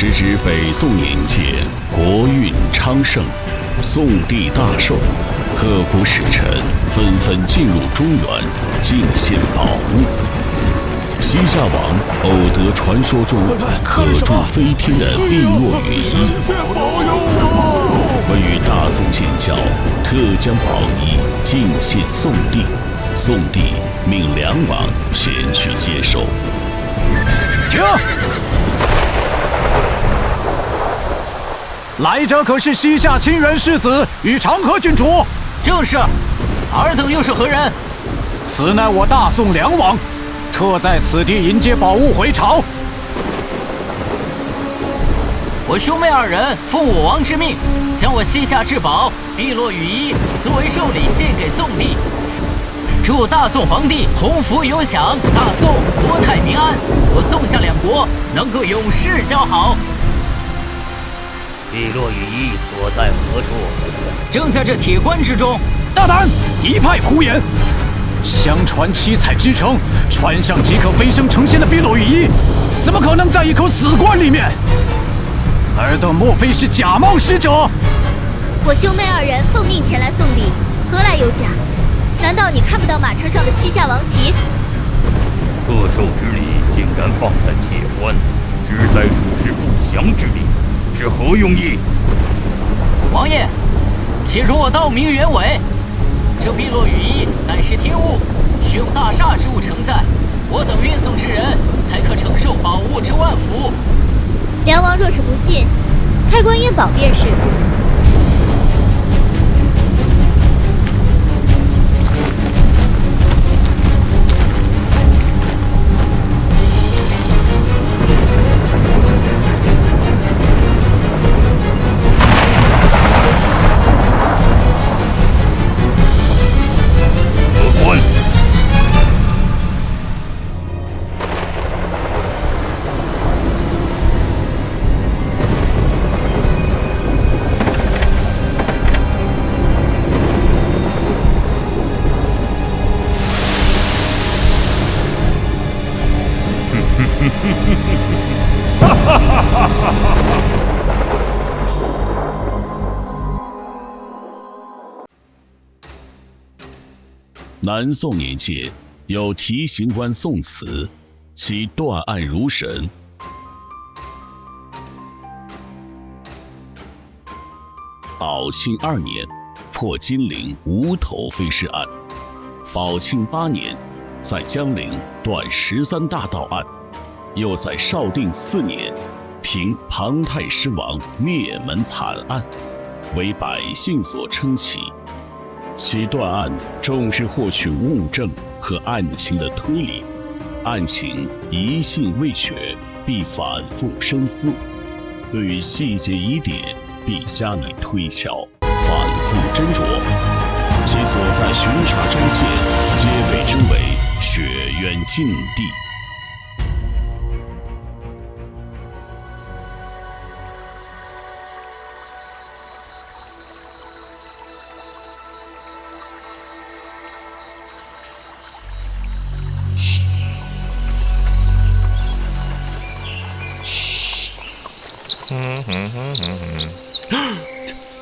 时值北宋年间，国运昌盛，宋帝大寿，各国使臣纷纷进入中原进献宝物。西夏王偶得传说中可助飞天的碧落羽衣，为与大宋建交，特将宝衣进献宋帝。宋帝命梁王前去接受。停！来者可是西夏亲元世子与长河郡主？正是。尔等又是何人？此乃我大宋梁王，特在此地迎接宝物回朝。我兄妹二人奉我王之命，将我西夏至宝碧落羽衣作为寿礼献给宋帝。祝大宋皇帝鸿福永享，大宋国泰民安，我宋夏两国能够永世交好。碧落羽衣所在何处？正在这铁棺之中。大胆！一派胡言！相传七彩之城，穿上即可飞升成仙的碧落羽衣，怎么可能在一口死棺里面？尔等莫非是假冒使者？我兄妹二人奉命前来送礼，何来有假？难道你看不到马车上的七夏王旗？特授之礼竟然放在铁棺，实在属是不祥之礼，是何用意？王爷，且容我道明原委。这碧落羽衣乃是天物，需用大厦之物承载，我等运送之人才可承受宝物之万福。梁王若是不信，开棺验宝便是。南宋年间，有提刑官宋慈，其断案如神。宝庆2年，破金陵无头飞尸案；宝庆8年，在江陵断13大盗案；又在绍定4年，平庞太师王灭门惨案，为百姓所称奇。其断案重视获取物证和案情的推理，案情疑信未决，必反复深思；对于细节疑点，必加以推敲，反复斟酌。其所在巡查州县，皆被之为雪渊禁地。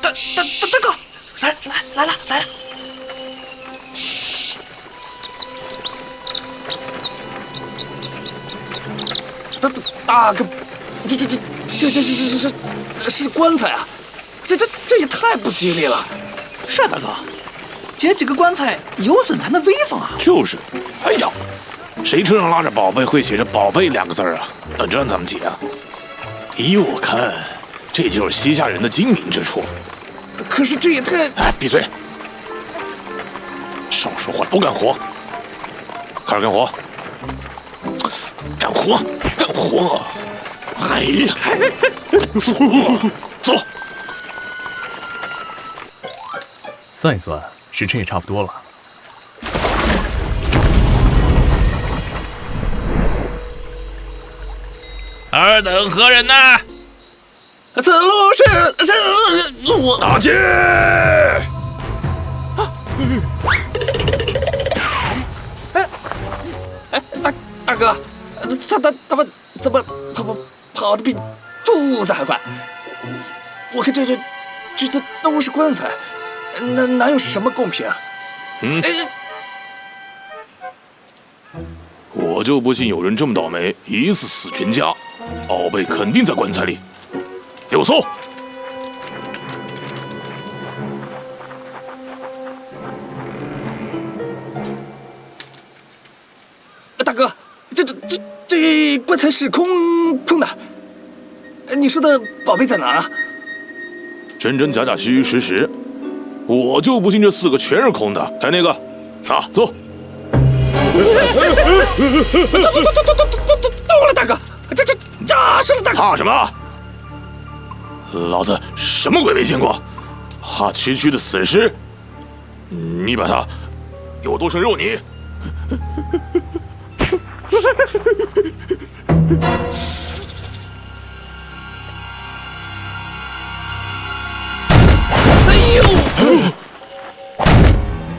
大哥，来了！大哥，这是棺材啊！这也太不吉利了。是大哥，捡几个棺材有损咱的威风啊！就是，哎呀，谁车上拉着宝贝会写着“宝贝”2个字啊？等着让咱们解啊！依我看，这就是西夏人的精明之处。可是这也太……哎，闭嘴！少说话，不干活！开始干活！干活！干活！哎呀，走！走！算一算，时辰也差不多了。尔等何人呢？此路是我大姐。大哥，他们怎么跑得比兔子还快！我看这都是棺材，哪有什么公平啊？我就不信有人这么倒霉，一次死全家。宝贝肯定在棺材里，给我搜！大哥，这棺材是空的。你说的宝贝在哪啊？真真假假，虚虚实实。我就不信这4个全是空的。开那个，走。动了，大哥！这是大哥！怕什么？老子什么鬼没见过？哈区区的死尸，你把它给我剁成肉泥！哎呦！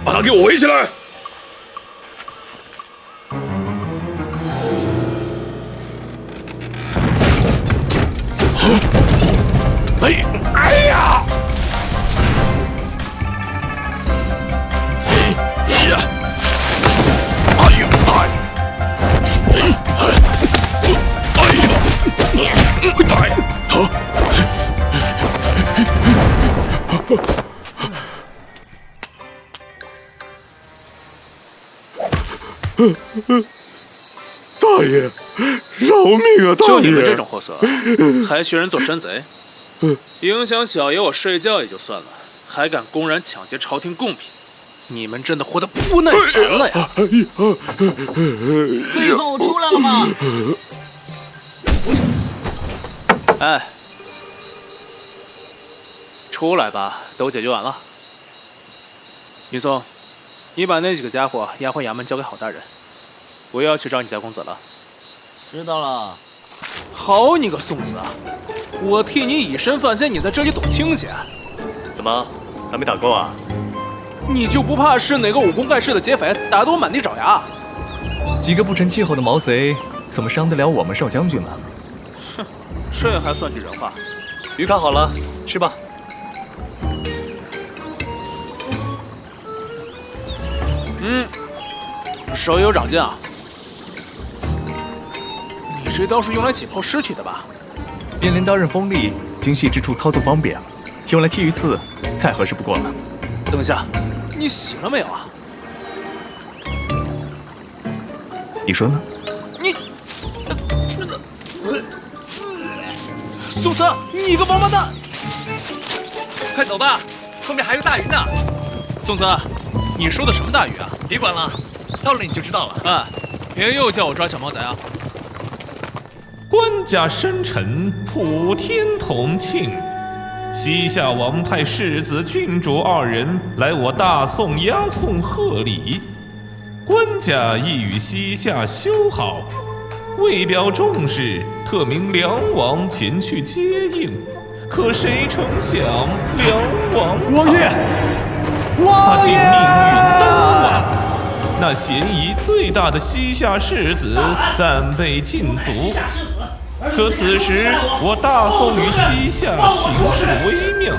把它给我围起来！哎呀！大爷，饶命啊！大爷，就你们这种货色，还学人做山贼，影响小爷我睡觉也就算了，还敢公然抢劫朝廷贡品，你们真的活得不耐烦了呀！魏后出来了吗？哎，出来吧，都解决完了。云松，你把那几个家伙押回衙门，交给郝大人。我又要去找你家公子了。知道了。好你个宋子啊！我替你以身犯险，你在这里躲清闲？怎么还没打够啊？你就不怕是哪个武功盖世的劫匪打得我满地找牙？几个不成气候的毛贼，怎么伤得了我们少将军呢？哼，这还算句人话。鱼烤好了，吃吧。手有长进啊！你这刀是用来解剖尸体的吧？便连刀刃锋利，精细之处操作方便，用来剔鱼刺再合适不过了。等一下，你洗了没有啊？你说呢？你，宋慈，你个王八蛋！快走吧，后面还有大鱼呢。宋慈，你说的什么大鱼啊？别管了，到了你就知道了。哎，别又叫我抓小毛贼啊！官家深沉，普天同庆。西夏王派世子、郡主2人来我大宋押送贺礼，官家亦与西夏修好，为表重视，特命梁王前去接应。可谁成想，梁王王爷，他竟命运当晚，那嫌疑最大的西夏世子暂被禁足。可此时我大宋与西夏情势微妙，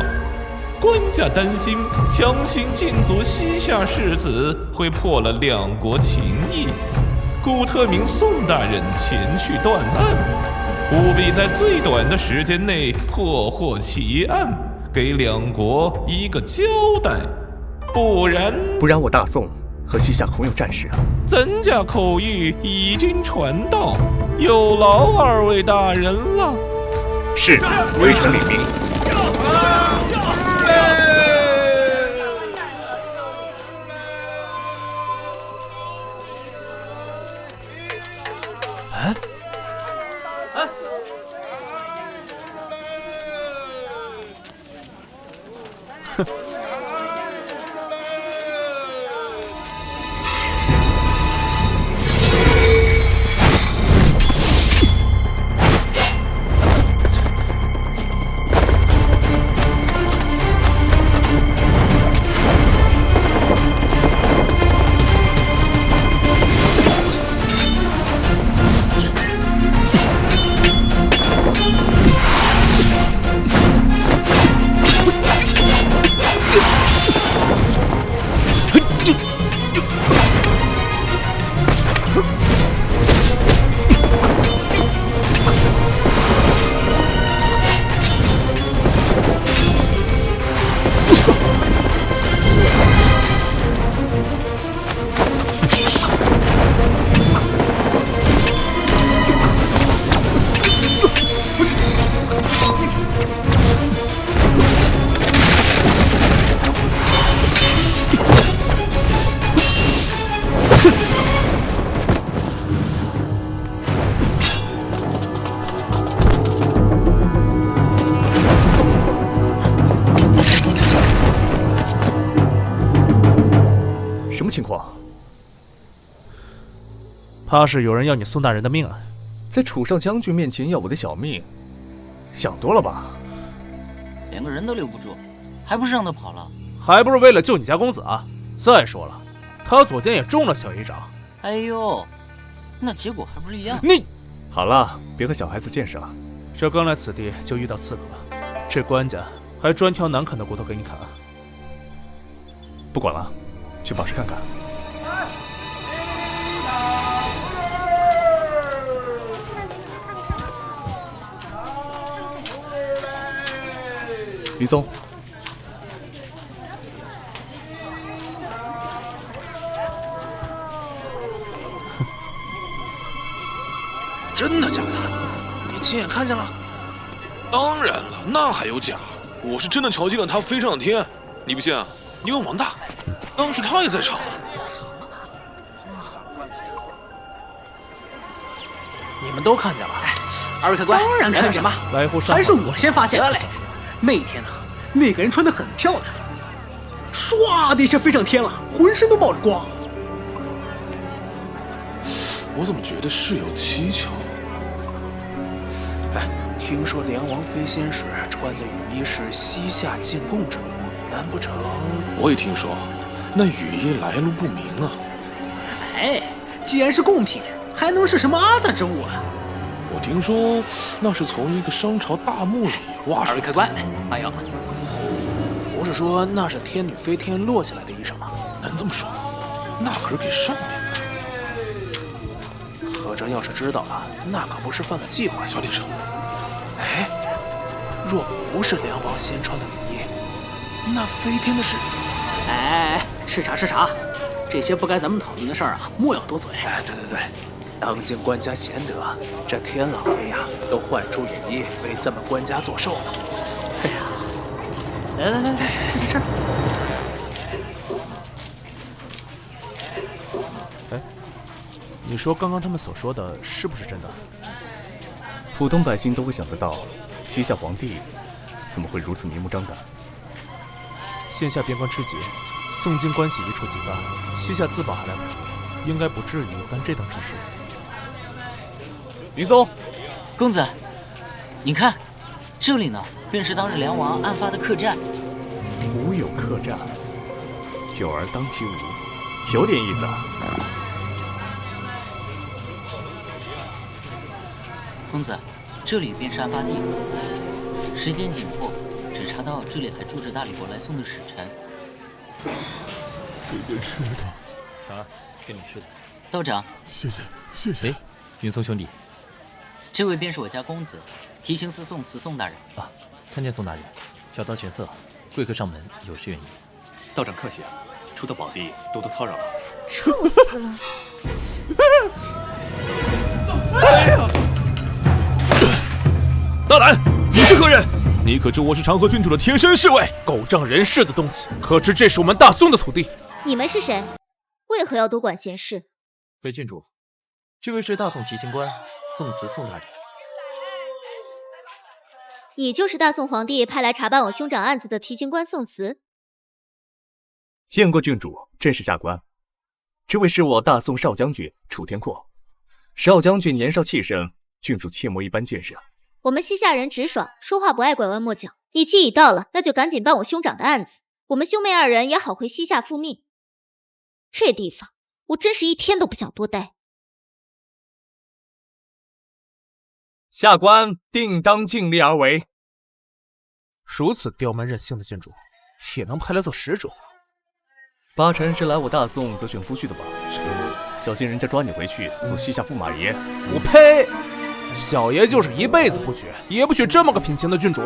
官家担心强行禁足西夏世子会破了两国情谊，故特命宋大人前去断案，务必在最短的时间内破获其案，给两国一个交代，不然我大宋和西夏恐有战事啊！咱家口谕已经传到，有劳2位大人了。是，微臣领命。情况？怕是有人要你宋大人的命啊！在楚少将军面前要我的小命，想多了吧？连个人都留不住，还不是让他跑了？还不是为了救你家公子啊！再说了，他左肩也中了小一掌。哎呦，那结果还不是一样？你好了，别和小孩子见识了。这刚来此地就遇到刺客了，这官家还专挑难啃的骨头给你砍。不管了，去宝石看看。李松，真的假的？你亲眼看见了？当然了，那还有假？我是真的瞧见了他飞上了天。你不信啊？你问王大，当时他也在场啊。你们都看见了？二位客官，当然看见了。来户上，还是我先发现的嘞。那天呢，那个人穿得很漂亮，唰的一下飞上天了，浑身都冒着光。我怎么觉得事有蹊跷？哎，听说梁王飞仙时穿的雨衣是西夏进贡之物，难不成？我也听说，那雨衣来路不明啊。哎，既然是贡品，还能是什么阿杂之物啊？我听说那是从一个商朝大墓里挖出来的。二位客官，哎呦，不是说那是天女飞天落下来的衣裳吗？能这么说？那可是给上面的。可这要是知道了，那可不是犯了忌讳。小点声。哎，若不是梁王先穿的雨衣，那飞天的是……哎，吃茶吃茶，这些不该咱们讨论的事儿啊，莫要多嘴。哎，对对对。当今官家贤德，这天老爷呀，都换出雨衣为咱们官家做寿呢。哎呀，来，吃。哎，你说刚刚他们所说的是不是真的？普通百姓都会想得到，西夏皇帝怎么会如此明目张胆？现下边关吃紧，宋金关系一触即发，西夏自保还来不及，应该不至于干这等差事。李松，公子，你看，这里呢，便是当日梁王案发的客栈。吾有客栈，有儿当其无，有点意思啊。公子，这里便是案发地，时间紧迫，只查到这里还住着大理国来送的使臣。给点吃的。啥？给你吃的。道长，谢谢。哎，云松兄弟。这位便是我家公子，提刑司宋慈宋大人啊，参见宋大人，小道玄色，贵客上门，有事愿意。道长客气啊，初到宝地，多多叨扰了。臭死了！哎呀！大胆！你是何人？你可知我是长河郡主的贴身侍卫？狗仗人势的东西！可知这是我们大宋的土地？你们是谁？为何要多管闲事？回郡主，这位是大宋提刑官宋慈宋大人。你就是大宋皇帝派来查办我兄长案子的提刑官宋慈？见过郡主，朕是下官。这位是我大宋少将军楚天阔。少将军年少气盛，郡主切莫一般见识。我们西夏人直爽，说话不爱拐弯抹角。日期已到了，那就赶紧办我兄长的案子，我们兄妹二人也好回西夏复命。这地方，我真是一天都不想多待。下官定当尽力而为。如此刁蛮任性的郡主，也能派来做使者？八成是来我大宋择选夫婿的吧？小心人家抓你回去做西夏驸马爷。我呸！小爷就是一辈子不娶，也不娶这么个品行的郡主。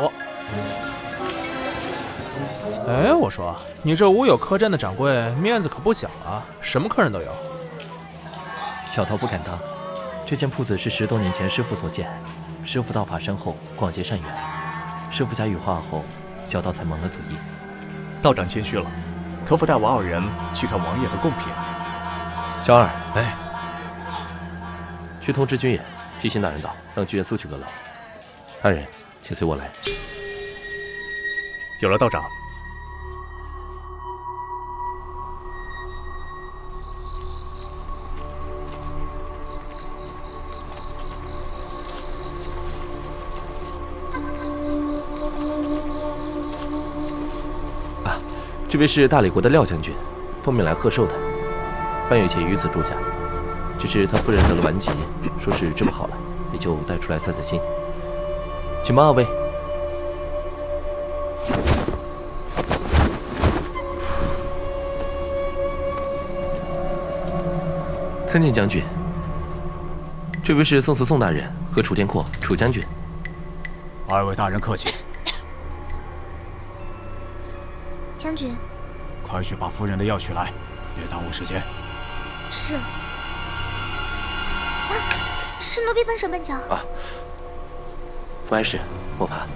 哎，我说，你这吾有客栈的掌柜面子可不小啊，什么客人都有。小道不敢当，这间铺子是10多年前师父所建，师父道法深厚，广结善缘。师父家羽化后，小道才蒙了祖业。道长谦虚了，可否带我二人去看王爷和贡品？小二，哎，去通知军爷，提刑大人到，让军爷速去阁楼。大人，请随我来。有了，道长。这位是大理国的廖将军，奉命来贺寿的。半月前于此住下，只是他夫人得了顽疾，说是治不好了，也就带出来散散心。请帮二位。参见将军。这位是宋慈宋大人和楚天阔楚将军。二位大人客气。将军，快去把夫人的药取来，别耽误时间。是。啊，是奴婢笨手笨脚。啊，不碍事，莫怕。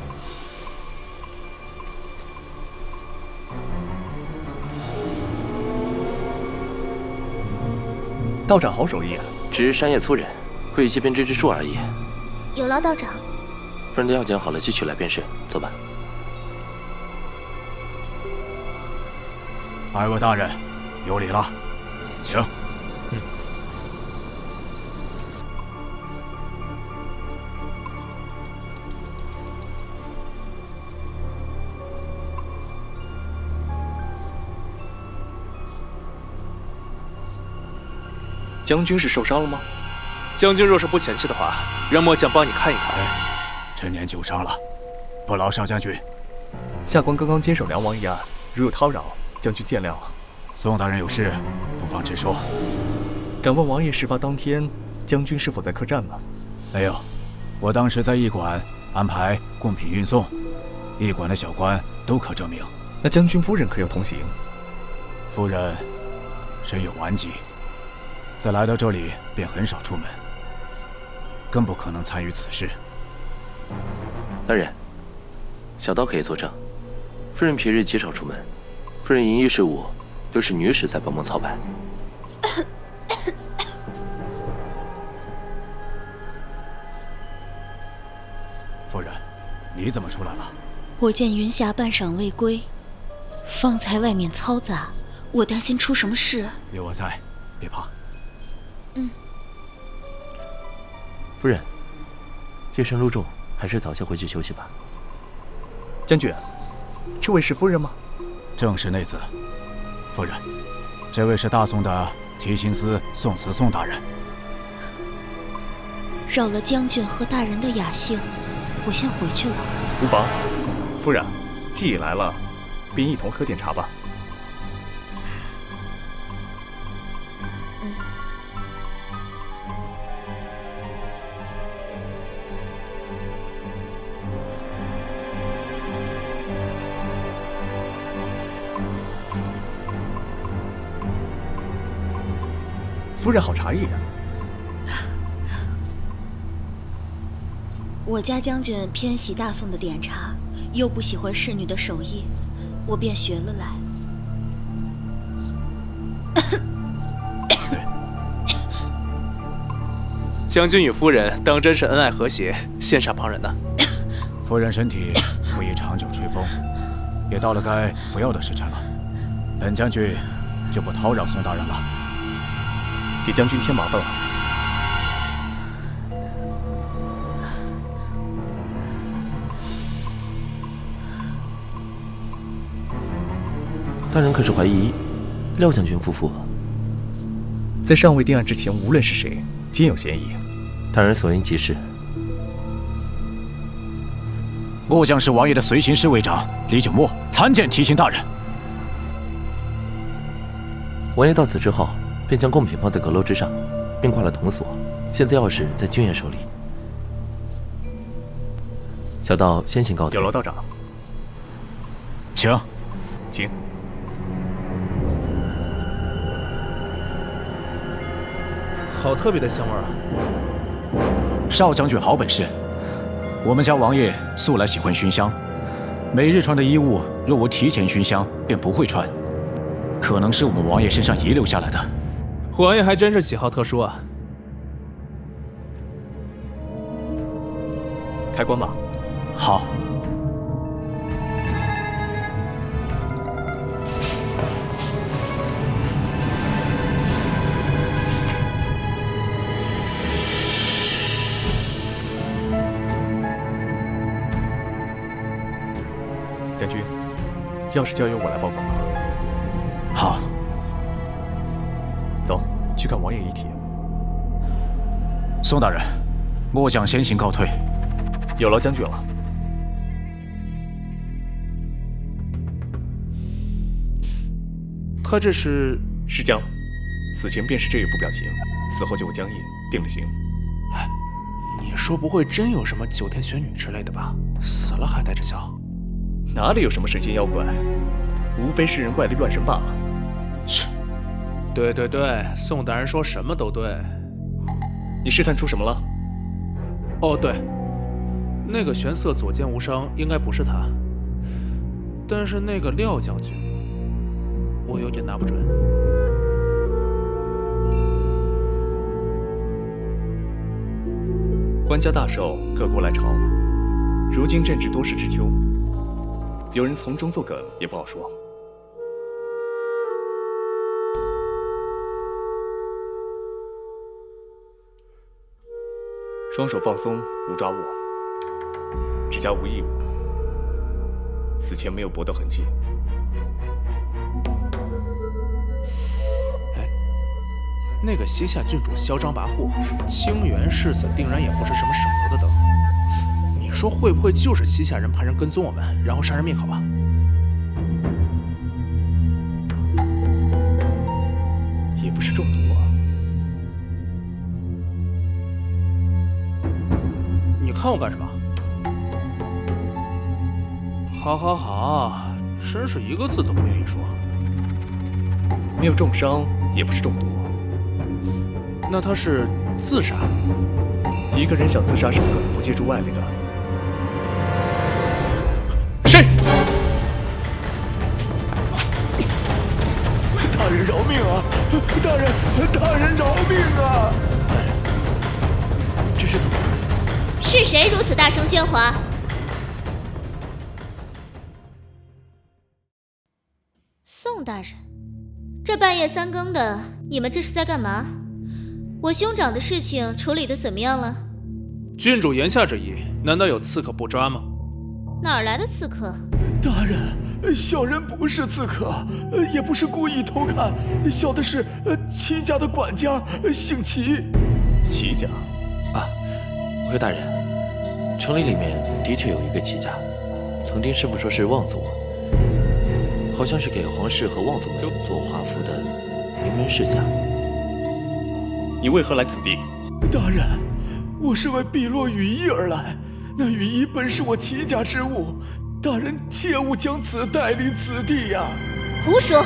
道长好手艺啊！只是山野粗人，会一些编织之术而已。有劳道长。夫人的药讲好了，去取来便是。走吧。二位大人，有礼了，请。将军是受伤了吗？将军若是不嫌弃的话，让末将帮你看一看。陈年旧伤了，不劳少将军。下官刚刚接手梁王一案，如有叨扰，将军见谅了。宋大人有事，不妨直说。敢问王爷事发当天，将军是否在客栈呢？没有，我当时在驿馆安排贡品运送，驿馆的小官都可证明。那将军夫人可有同行？夫人身有顽疾，在来到这里便很少出门，更不可能参与此事。大人，小刀可以作证，夫人平日极少出门，夫人营役事务都是女使在帮忙操办。夫人，你怎么出来了？我见云霞半晌未归，方才外面嘈杂，我担心出什么事。有我在，别怕。夫人，夜深路重，还是早些回去休息吧。将军，这位是夫人吗？正是内子。夫人，这位是大宋的提刑司宋慈宋大人。扰了将军和大人的雅兴，我先回去了。无妨，夫人，既已来了，便一同喝点茶吧。夫人好茶艺啊！我家将军偏喜大宋的点茶，又不喜欢侍女的手艺，我便学了来。将军与夫人当真是恩爱和谐，羡煞旁人呢。夫人身体不宜长久吹风，也到了该服药的时辰了。本将军就不叨扰宋大人了。给将军添麻烦了。大人可是怀疑廖将军夫妇？在尚未定案之前，无论是谁，皆有嫌疑。大人所言极是。末将是王爷的随行侍卫长李九墨，参见提刑大人。王爷到此之后，便将贡品放在阁楼之上，并挂了铜锁。现在钥匙在君爷手里。小道先行告退。有劳道长。请。请。好特别的香味啊！少将军好本事。我们家王爷素来喜欢熏香，每日穿的衣物若无提前熏香，便不会穿。可能是我们王爷身上遗留下来的。王爷还真是喜好特殊啊！开棺吧。好。将军，钥匙交由我来保管吧。好，走去看王爷遗体。宋大人，末将先行告退，有劳将军了。他这是将，死前便是这一副表情，死后就会僵硬，定了刑。哎，你说不会真有什么九天玄女之类的吧？死了还带着笑？哪里有什么神仙妖怪，无非是人怪力乱神罢了。切，对对对，宋大人说什么都对。你试探出什么了？哦，对，那个玄色左肩无伤，应该不是他。但是那个廖将军，我有点拿不准。官家大寿，各国来朝，如今正值多事之秋，有人从中作梗也不好说。双手放松，无抓握，指甲无异物，死前没有搏斗痕迹。哎，那个西夏郡主嚣张跋扈，清源世子定然也不是什么省油的灯。你说会不会就是西夏人派人跟踪我们，然后杀人灭口啊？也不是中毒啊。你看我干什么？好好好，真是一个字都不愿意说。没有重伤，也不是中毒。那他是自杀？一个人想自杀是不可能不借助外力的。谁？大人饶命啊！大人饶命啊！这是怎么？是谁如此大声喧哗？宋大人，这半夜三更的，你们这是在干嘛？我兄长的事情处理的怎么样了？郡主言下之意，难道有刺客不抓吗？哪儿来的刺客？大人，小人不是刺客，也不是故意偷看，小的是齐家的管家，姓齐。齐家？啊，回大人，城里面的确有一个齐家，曾听师傅说是望族，好像是给皇室和望族们做华服的名门世家。你为何来此地？大人，我是为碧落羽衣而来。那羽衣本是我齐家之物，大人切勿将此带离此地呀！胡说！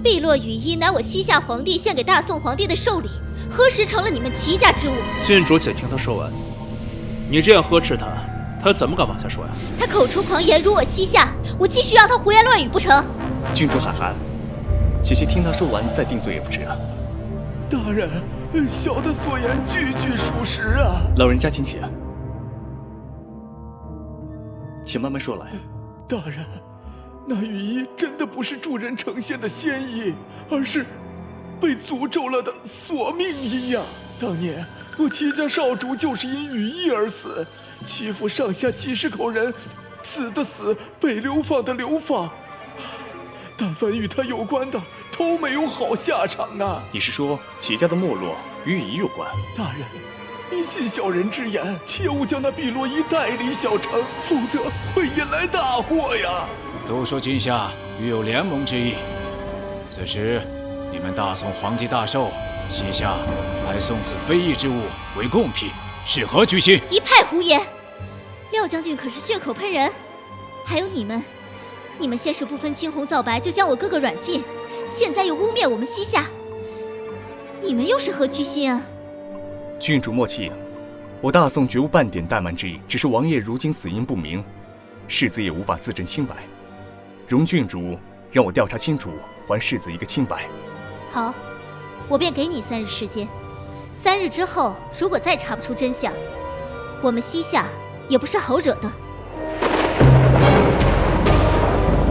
碧落羽衣乃我西夏皇帝献给大宋皇帝的寿礼，何时成了你们齐家之物？郡主且听他说完。你这样呵斥他，他怎么敢往下说呀？他口出狂言，辱我西夏，我继续让他胡言乱语不成？郡主海涵，且听他说完再定罪也不迟啊。大人，小的所言句句属实啊！老人家请起，请慢慢说来。大人，那羽衣真的不是助人成仙的仙衣，而是被诅咒了的索命衣呀！当年我齐家少主就是因羽衣而死，欺负上下几十口人，死的死，被流放的流放。但凡与他有关的，都没有好下场啊！你是说齐家的没落与羽衣有关？大人，你信小人之言，切勿将那碧落衣带离小城，否则会引来大祸呀！都说今夏欲有联盟之意，此时你们大宋皇帝大寿，西夏还送此非义之物为贡品，是何居心？一派胡言！廖将军可是血口喷人，还有你们先是不分青红皂白就将我哥哥软禁，现在又污蔑我们西夏，你们又是何居心啊？郡主莫气，我大宋绝无半点怠慢之意，只是王爷如今死因不明，世子也无法自证清白。容郡主让我调查清楚，还世子一个清白。好，我便给你3日时间。3日之后，如果再查不出真相，我们西夏也不是好惹的。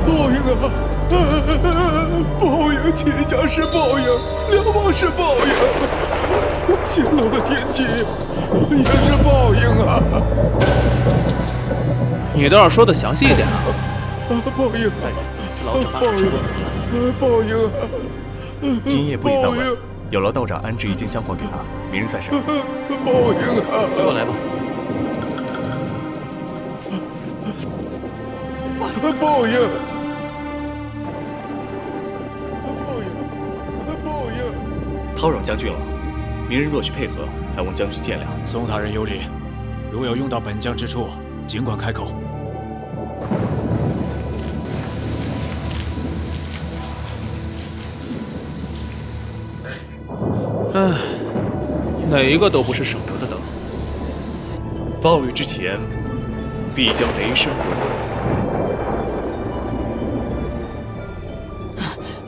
报应啊！报应！齐家是报应，梁王是报应，泄露了天机也是报应啊！你倒是说的详细一点啊！报应！大人，老者把手报应啊！今夜不宜早晚，有劳道长安置一间厢房给他，明日再上。报应啊！随我来吧。报应！叨扰将军了，明日若需配合，还望将军见谅。宋大人有礼，如有用到本将之处，尽管开口。唉，哪一个都不是省油的灯。暴雨之前，必将雷声滚滚。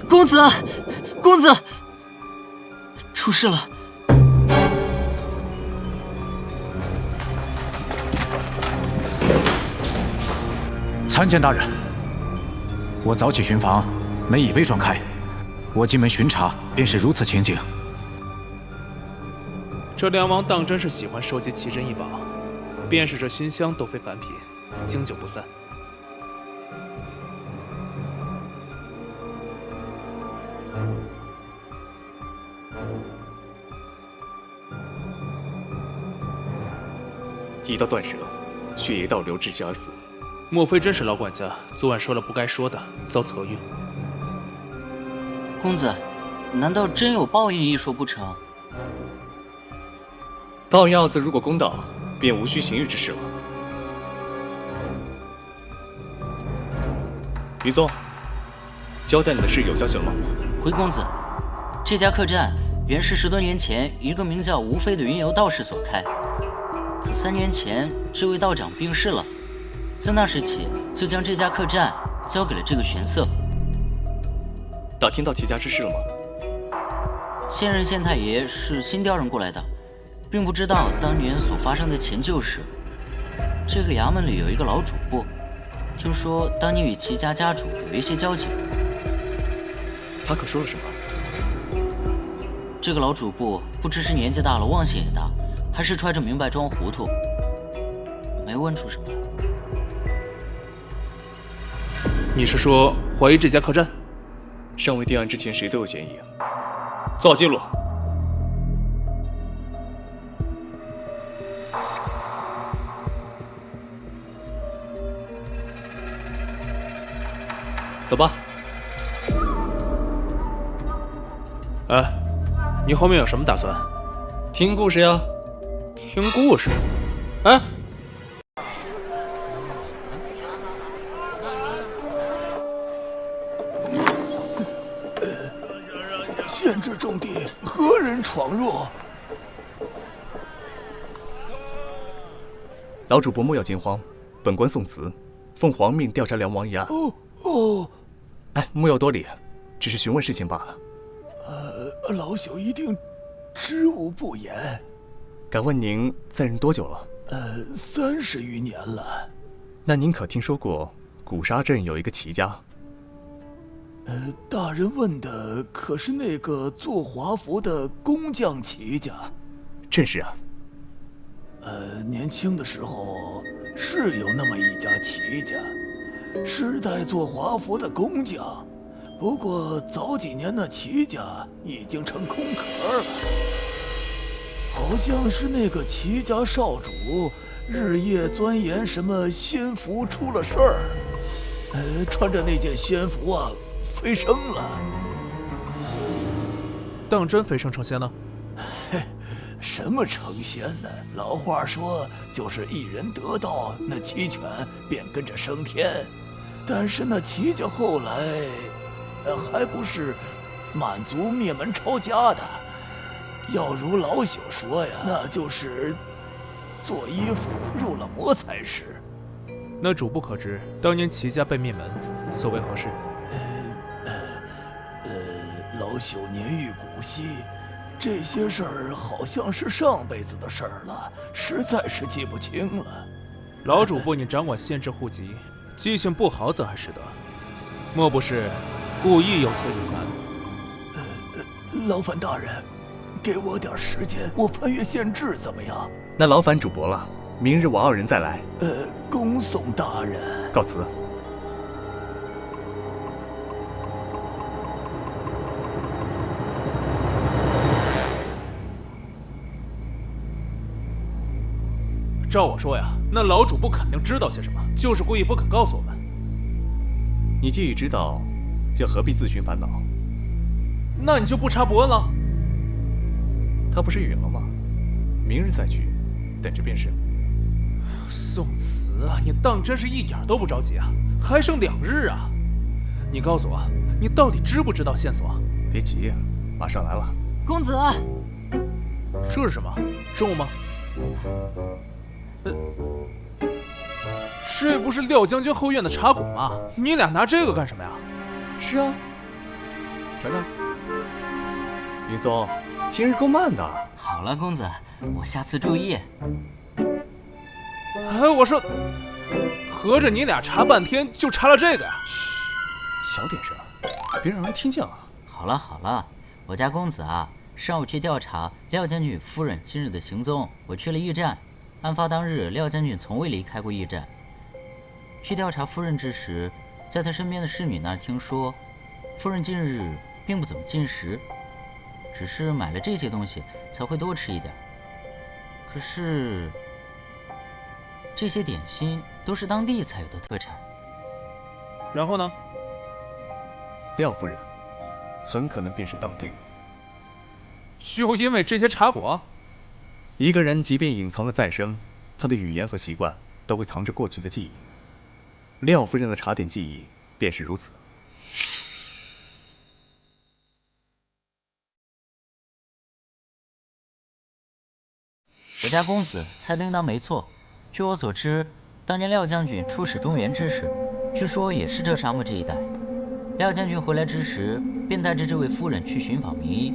公子，公子，出事了！参见大人，我早起巡防，门已被撞开。我进门巡查，便是如此情景。这梁王当真是喜欢收集奇珍异宝，便是这熏香都非凡品，经久不散。一刀断舌，血液倒流窒息而死。莫非真是老管家昨晚说了不该说的，遭此厄运？公子，难道真有报应一说不成？报应二字如果公道，便无需刑狱之事了。云松，交代你的事有消息了吗？回公子，这家客栈原是10多年前一个名叫吴飞的云游道士所开，可3年前这位道长病逝了，自那时起就将这家客栈交给了这个玄色。打听到齐家之事了吗？现任县太爷是新调任过来的，并不知道当年所发生的前旧事。这个衙门里有一个老主簿，听说当年与齐家家主有一些交情。他可说了什么？这个老主簿不知是年纪大了忘性也大，还是揣着明白装糊涂，没问出什么来。你是说怀疑这家客栈？尚未定案之前，谁都有嫌疑。做好记录。走吧。哎，你后面有什么打算？听故事呀。听故事？哎。县治重地，何人闯入？老主伯莫要惊慌，本官宋慈，奉皇命调查梁王一案。哦，哎，莫要多礼，只是询问事情罢了。老朽一定知无不言。敢问您在任多久了？30余年了。那您可听说过古沙镇有一个齐家？大人问的可是那个做华服的工匠齐家？正是啊。年轻的时候是有那么一家齐家，10代做华服的工匠。不过早几年那齐家已经成空壳了，好像是那个齐家少主日夜钻研什么仙服出了事儿，穿着那件仙服啊飞升了。当真飞升成仙呢？嘿，什么成仙呢？老话说就是一人得道，那齐全便跟着升天。但是那齐家后来还不是满族灭门抄家的，要如老朽说呀，那就是做衣服入了魔才是。那主簿可知当年齐家被灭门，所为何事？老朽年逾古稀，这些事儿好像是上辈子的事儿了，实在是记不清了。老主簿，你掌管县治户籍，记性不好则还是得，莫不是故意有错隐瞒？劳烦大人，给我点时间，我翻阅县志怎么样？那劳烦主簿了，明日我2人再来。恭送大人。告辞。照我说呀，那老主簿肯定知道些什么，就是故意不肯告诉我们。你既已知道，又何必自寻烦恼？那你就不查不问了？他不是允了吗？明日再去，等着便是。宋慈啊，你当真是一点都不着急啊？还剩2日啊！你告诉我，你到底知不知道线索？别急，马上来了。公子，这是什么？重吗？这不是廖将军后院的茶果吗？你俩拿这个干什么呀？是啊，尝尝。云松，今日够慢的。好了，公子，我下次注意。哎，我说，合着你俩查半天就查了这个呀？嘘，小点声，别让人听见了。好了好了，我家公子啊，上午去调查廖将军夫人今日的行踪，我去了驿站。案发当日，廖将军从未离开过驿站。去调查夫人之时，在他身边的侍女那儿听说，夫人近日并不怎么进食，只是买了这些东西才会多吃一点。可是这些点心都是当地才有的特产。然后呢？廖夫人很可能便是当地。就因为这些茶果？一个人即便隐藏的再深，他的语言和习惯都会藏着过去的记忆。廖夫人的茶点记忆便是如此。我家公子猜的应当没错。据我所知，当年廖将军出使中原之时，据说也是这沙漠这一带。廖将军回来之时，便带着这位夫人去寻访名医。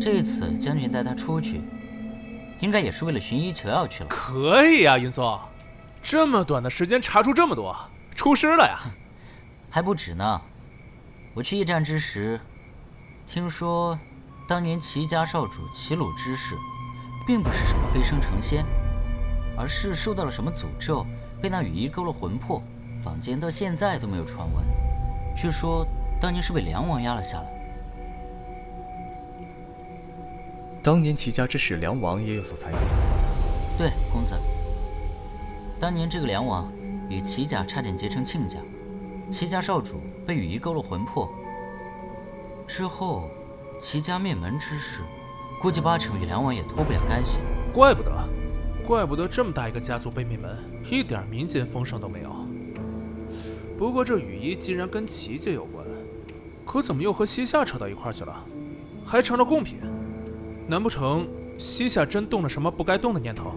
这次将军带他出去，应该也是为了寻医求药去了。可以呀，云松，这么短的时间查出这么多，出师了呀？还不止呢。我去驿站之时，听说当年齐家少主齐鲁之事，并不是什么飞升成仙，而是受到了什么诅咒，被那羽衣勾了魂魄，坊间到现在都没有传闻。据说当年是被梁王压了下来。当年齐家之事，梁王也有所参与。对，公子。当年这个梁王与齐家差点结成亲家，齐家少主被羽衣勾了魂魄，之后齐家灭门之事，估计8成与梁王也脱不了干系。怪不得这么大一个家族被灭门，一点民间风声都没有。不过这羽衣既然跟齐家有关，可怎么又和西夏扯到一块去了，还成了贡品？难不成西夏真动了什么不该动的念头？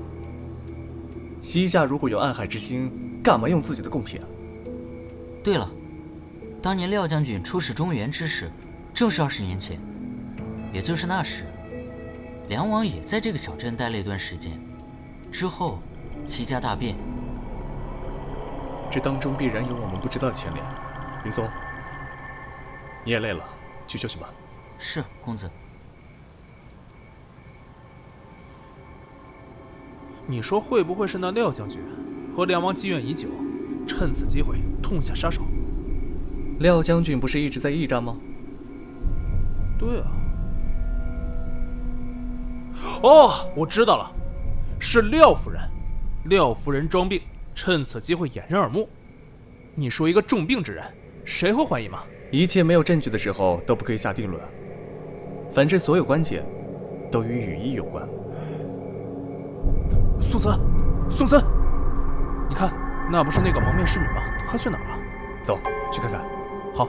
西夏如果有暗害之心，干嘛用自己的贡品啊？对了，当年廖将军出使中原之时，正是20年前，也就是那时，梁王也在这个小镇待了一段时间，之后齐家大变。这当中必然有我们不知道的牵连。云松，你也累了，去休息吧。是，公子。你说会不会是那廖将军和梁王积怨已久，趁此机会痛下杀手？廖将军不是一直在驿站吗？对啊。哦，我知道了，是廖夫人。廖夫人装病，趁此机会掩人耳目。你说一个重病之人，谁会怀疑吗？一切没有证据的时候都不可以下定论。反正所有关键都与羽衣有关。宋慈，你看，那不是那个蒙面侍女吗？她去哪儿了？走，去看看。好。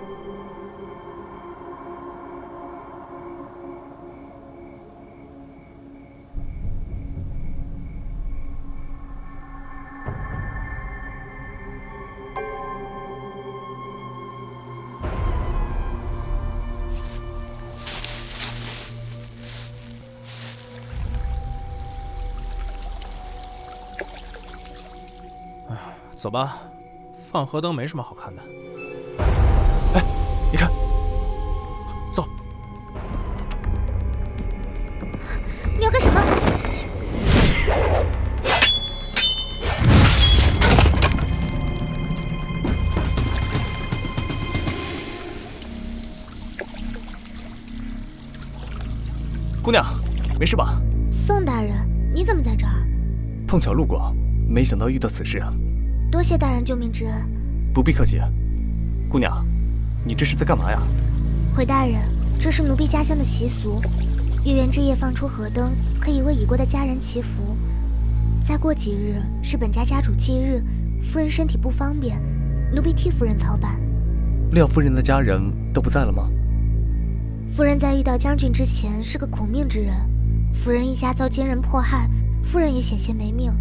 走吧，放河灯没什么好看的。哎，你看，走。你要干什么？姑娘，没事吧？宋大人，你怎么在这儿？碰巧路过，没想到遇到此事啊！多谢大人救命之恩。不必客气。姑娘，你这是在干嘛呀？回大人，这是奴婢家乡的习俗，月圆之夜放出河灯，可以为已过的家人祈福。再过几日是本家家主忌日，夫人身体不方便，奴婢替夫人操办。廖夫人的家人都不在了吗？夫人在遇到将军之前是个苦命之人，夫人一家遭奸人迫害，夫人也险些没命，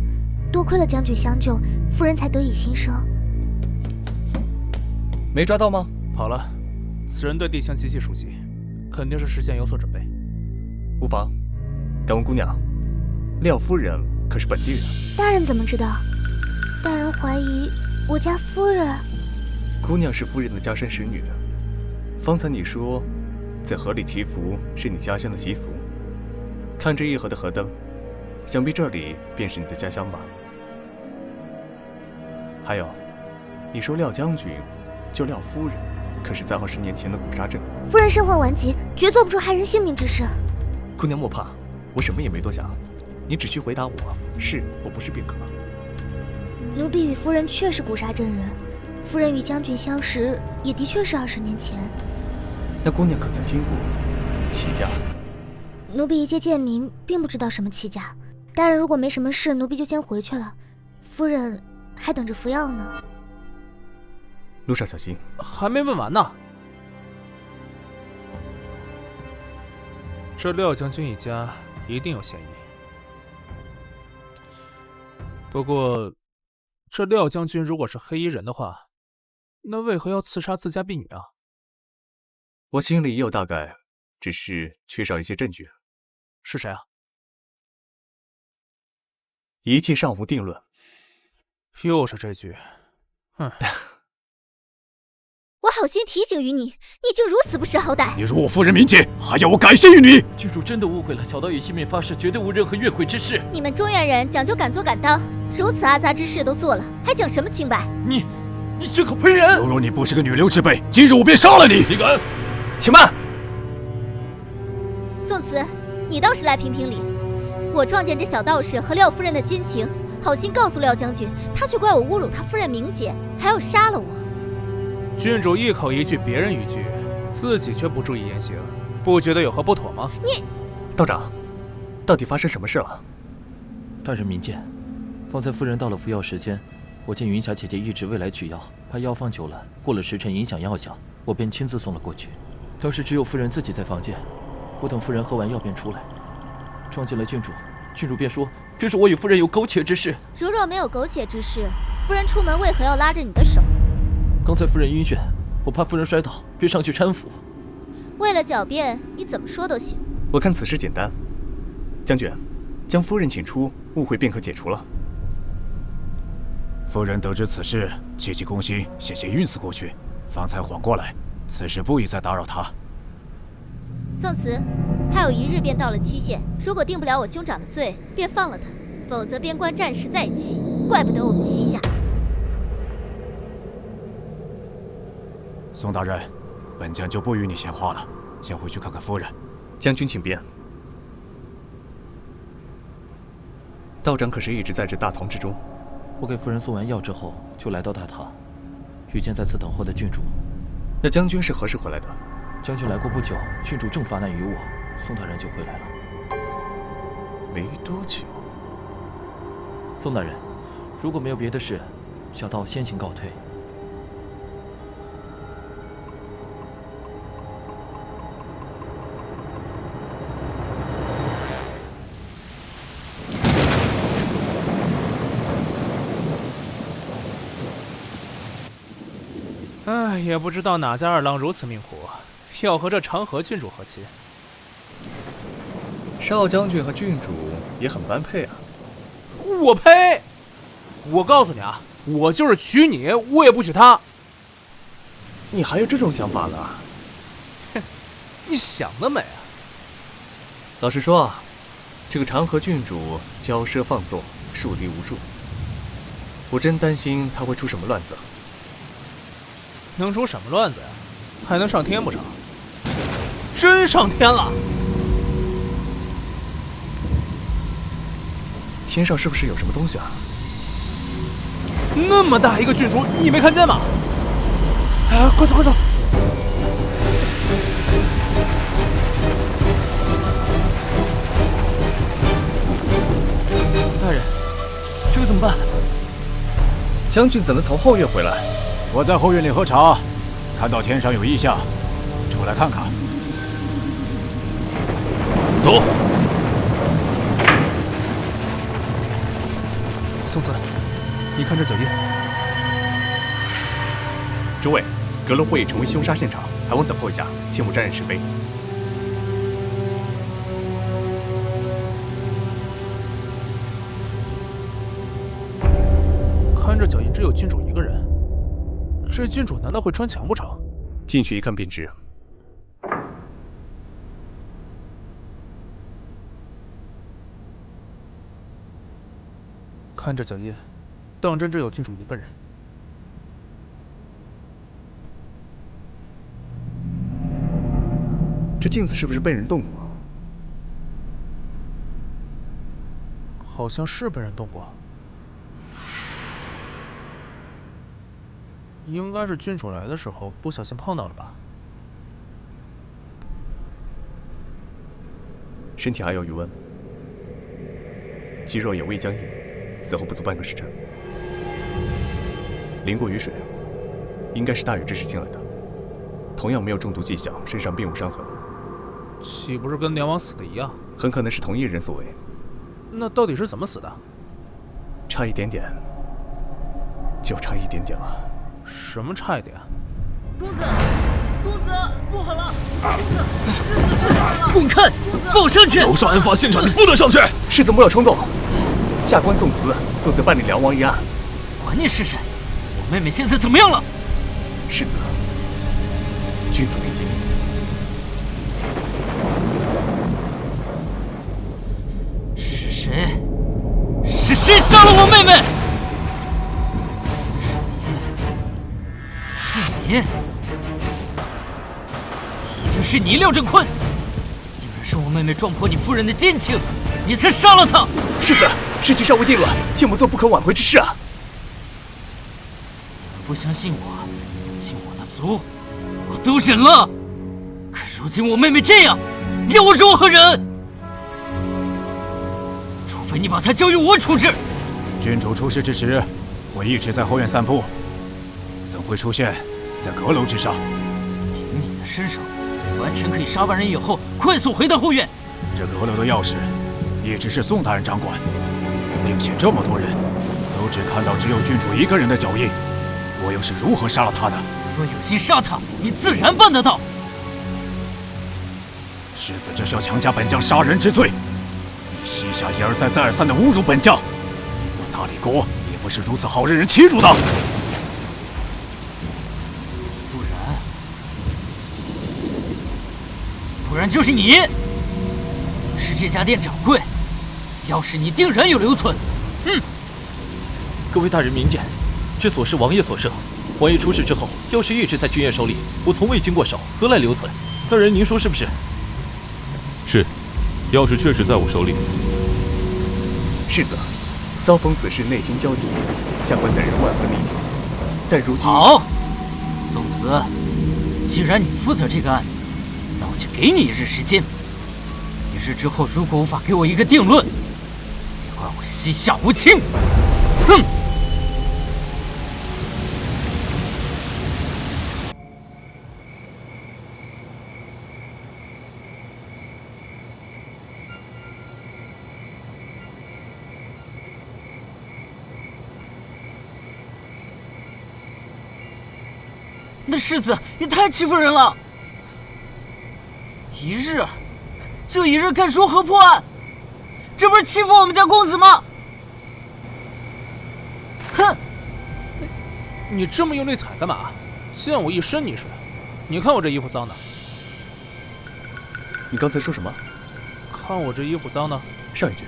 多亏了将军相救，夫人才得以新生。没抓到吗？跑了。此人对地形极其熟悉，肯定是事先有所准备。无妨。敢问姑娘，廖夫人可是本地人？大人怎么知道？大人怀疑我家夫人？姑娘是夫人的家山使女。方才你说，在河里祈福是你家乡的习俗。看这一河的河灯，想必这里便是你的家乡吧？还有，你说廖将军救廖夫人，可是在20年前的古沙镇。夫人身患顽疾，绝做不出害人性命之事。姑娘莫怕，我什么也没多想，你只需回答我是或不是便可。奴婢与夫人确是古沙镇人，夫人与将军相识也的确是20年前。那姑娘可曾听过齐家？奴婢一介贱民，并不知道什么齐家。大人如果没什么事，奴婢就先回去了。夫人还等着服药呢。路上小心。还没问完呢。这廖将军一家一定有嫌疑。不过，这廖将军如果是黑衣人的话，那为何要刺杀自家婢女啊？我心里也有大概，只是缺少一些证据。是谁啊？一切尚无定论。又是这句。我好心提醒于你，你竟如此不识好歹！你辱我夫人名节，还要我感谢于你？郡主真的误会了，小刀与性命发誓，绝对无任何越轨之事。你们中原人讲究敢做敢当，如此阿杂之事都做了，还讲什么清白？你血口喷人！如若你不是个女流之辈，今日我便杀了你！你敢？请慢。宋慈，你倒是来评评理。我撞见这小道士和廖夫人的奸情，好心告诉廖将军，他却怪我侮辱他夫人名节，还要杀了我。郡主一口一句，别人一句，自己却不注意言行，不觉得有何不妥吗？你，道长，到底发生什么事了？大人明鉴，方才夫人到了服药时间，我见云霞姐姐一直未来取药，怕药放久了，过了时辰影响药效，我便亲自送了过去。当时只有夫人自己在房间，我等夫人喝完药便出来，撞见了郡主，郡主便说我与夫人有苟且之事。如若没有苟且之事，夫人出门为何要拉着你的手？刚才夫人晕眩，我怕夫人摔倒，便上去搀扶。为了狡辩，你怎么说都行。我看此事简单，将军，将夫人请出，误会便可解除了。夫人得知此事，气急攻心，险些晕死过去，方才缓过来，此事不宜再打扰她。宋慈，还有1日便到了期限，如果定不了我兄长的罪，便放了他，否则边关战事再起，怪不得我们西夏。宋大人，本将就不与你闲话了，先回去看看夫人。将军请便。道长可是一直在这大堂之中？我给夫人送完药之后，就来到大堂，遇见在此等候的郡主。那将军是何时回来的？将军来过不久，郡主正发难于我，宋大人就回来了。没多久。宋大人，如果没有别的事，小道先行告退。唉，也不知道哪家二郎如此命苦，要和这长河郡主和亲。少将军和郡主也很般配啊。我呸！我告诉你啊，我就是娶你，我也不娶她。你还有这种想法呢？哼，你想得美啊！老实说啊，这个长河郡主骄奢放纵，树敌无数，我真担心她会出什么乱子。能出什么乱子呀？还能上天不成？真上天了！天上是不是有什么东西啊？那么大一个郡主，你没看见吗？啊，快走快走！大人，这可怎么办？将军怎能从后院回来？我在后院里喝茶，看到天上有异象，出来看看。走。宋子，你看这脚印。诸位，阁楼会议成为凶杀现场，还望等候一下，切勿沾染是非。看这脚印，只有郡主一个人。这郡主难道会穿墙不成？进去一看便知。看这脚印，当真只有郡主一个人。这镜子是不是被人动过？好像是被人动过。应该是郡主来的时候不小心碰到了吧。身体还有余温，肌肉也未僵硬，死后不足半个时辰。淋过雨水，应该是大雨之时进来的。同样没有中毒迹象，身上并无伤痕。岂不是跟梁王死的一样？很可能是同一人所为。那到底是怎么死的？差一点点，就差一点点了。什么差一点？公子，公子，不好了！公子，世子出来了！滚开！放上去！楼上案发现场，你不能上去！世子莫要冲动。下官宋慈负责办理梁王一案。管你是谁，我妹妹现在怎么样了？世子，郡主已经。是谁？是谁杀了我妹妹？你，一定是你，廖振坤！定然是我妹妹撞破你夫人的奸情，你才杀了她！世子，事情尚未定论，切莫做不可挽回之事啊！你们不相信我，进我的族，我都忍了。可如今我妹妹这样，要我如何忍？除非你把她交由我处置。郡主出事之时，我一直在后院散步，怎会出现在阁楼之上？凭你的身手，完全可以杀完人以后快速回到后院。这阁楼的钥匙一直是宋大人掌管，并且这么多人都只看到只有郡主一个人的脚印，我又是如何杀了他的？若有心杀他，你自然办得到。世子这是要强加本将杀人之罪，你西夏一而再再而三的侮辱本将，我大理国也不是如此好任人欺辱的。不然就是你是这家店掌柜，钥匙你定然有留存。各位大人明鉴，这锁是王爷所设，王爷出事之后，钥匙一直在君爷手里，我从未经过手，何来留存？大人您说是不是？是，钥匙确实在我手里。世子，遭逢此事，内心焦急，下官等人万分理解。但如今……好，宋慈，既然你负责这个案子，那我就给你1日时间。1日之后，如果无法给我一个定论，别怪我西夏无情！哼！那世子也太欺负人了！1日，就1日，该如何破案？这不是欺负我们家公子吗？哼！你这么用力踩干嘛？溅我一身泥水。你看我这衣服脏的。你刚才说什么？看我这衣服脏的。上一句。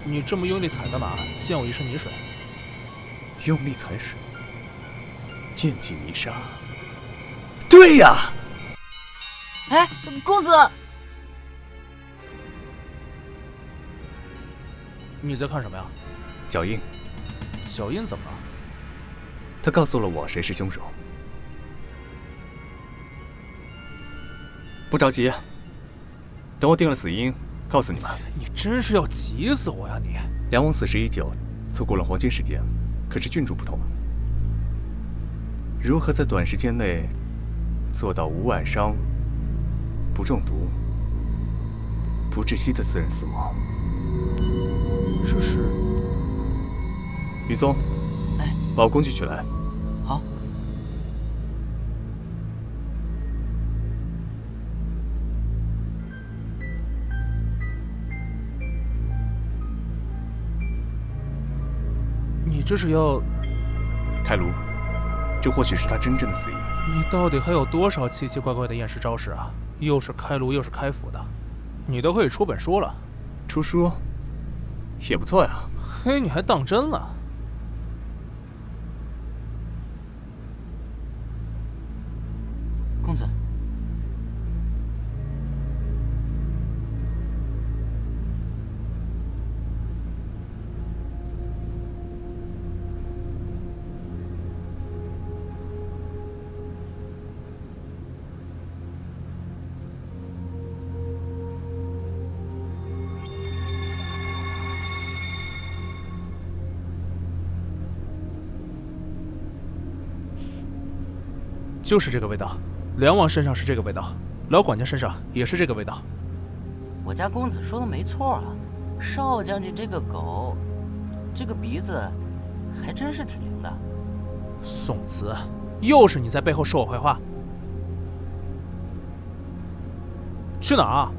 你这么用力踩干嘛？溅我一身泥水。用力踩水，溅起泥沙。对呀。哎，公子。你在看什么呀？脚印。脚印怎么了？他告诉了我谁是凶手。不着急，等我定了死因，告诉你们。你真是要急死我呀你！梁王死时已久，错过了黄金时间。可是郡主不同，如何在短时间内做到无外伤、不中毒、不窒息的自然死亡？这是……云松，把我工具取来。好。你这是要开颅？这或许是他真正的死因。你到底还有多少奇奇怪怪的验尸招式啊？又是开颅又是开腹的，你都可以出本书了。出书也不错呀。嘿，你还当真了？公子，就是这个味道。梁王身上是这个味道，老管家身上也是这个味道。我家公子说的没错啊，少将军这个狗，这个鼻子还真是挺灵的。宋慈，又是你在背后说我坏话。去哪儿啊？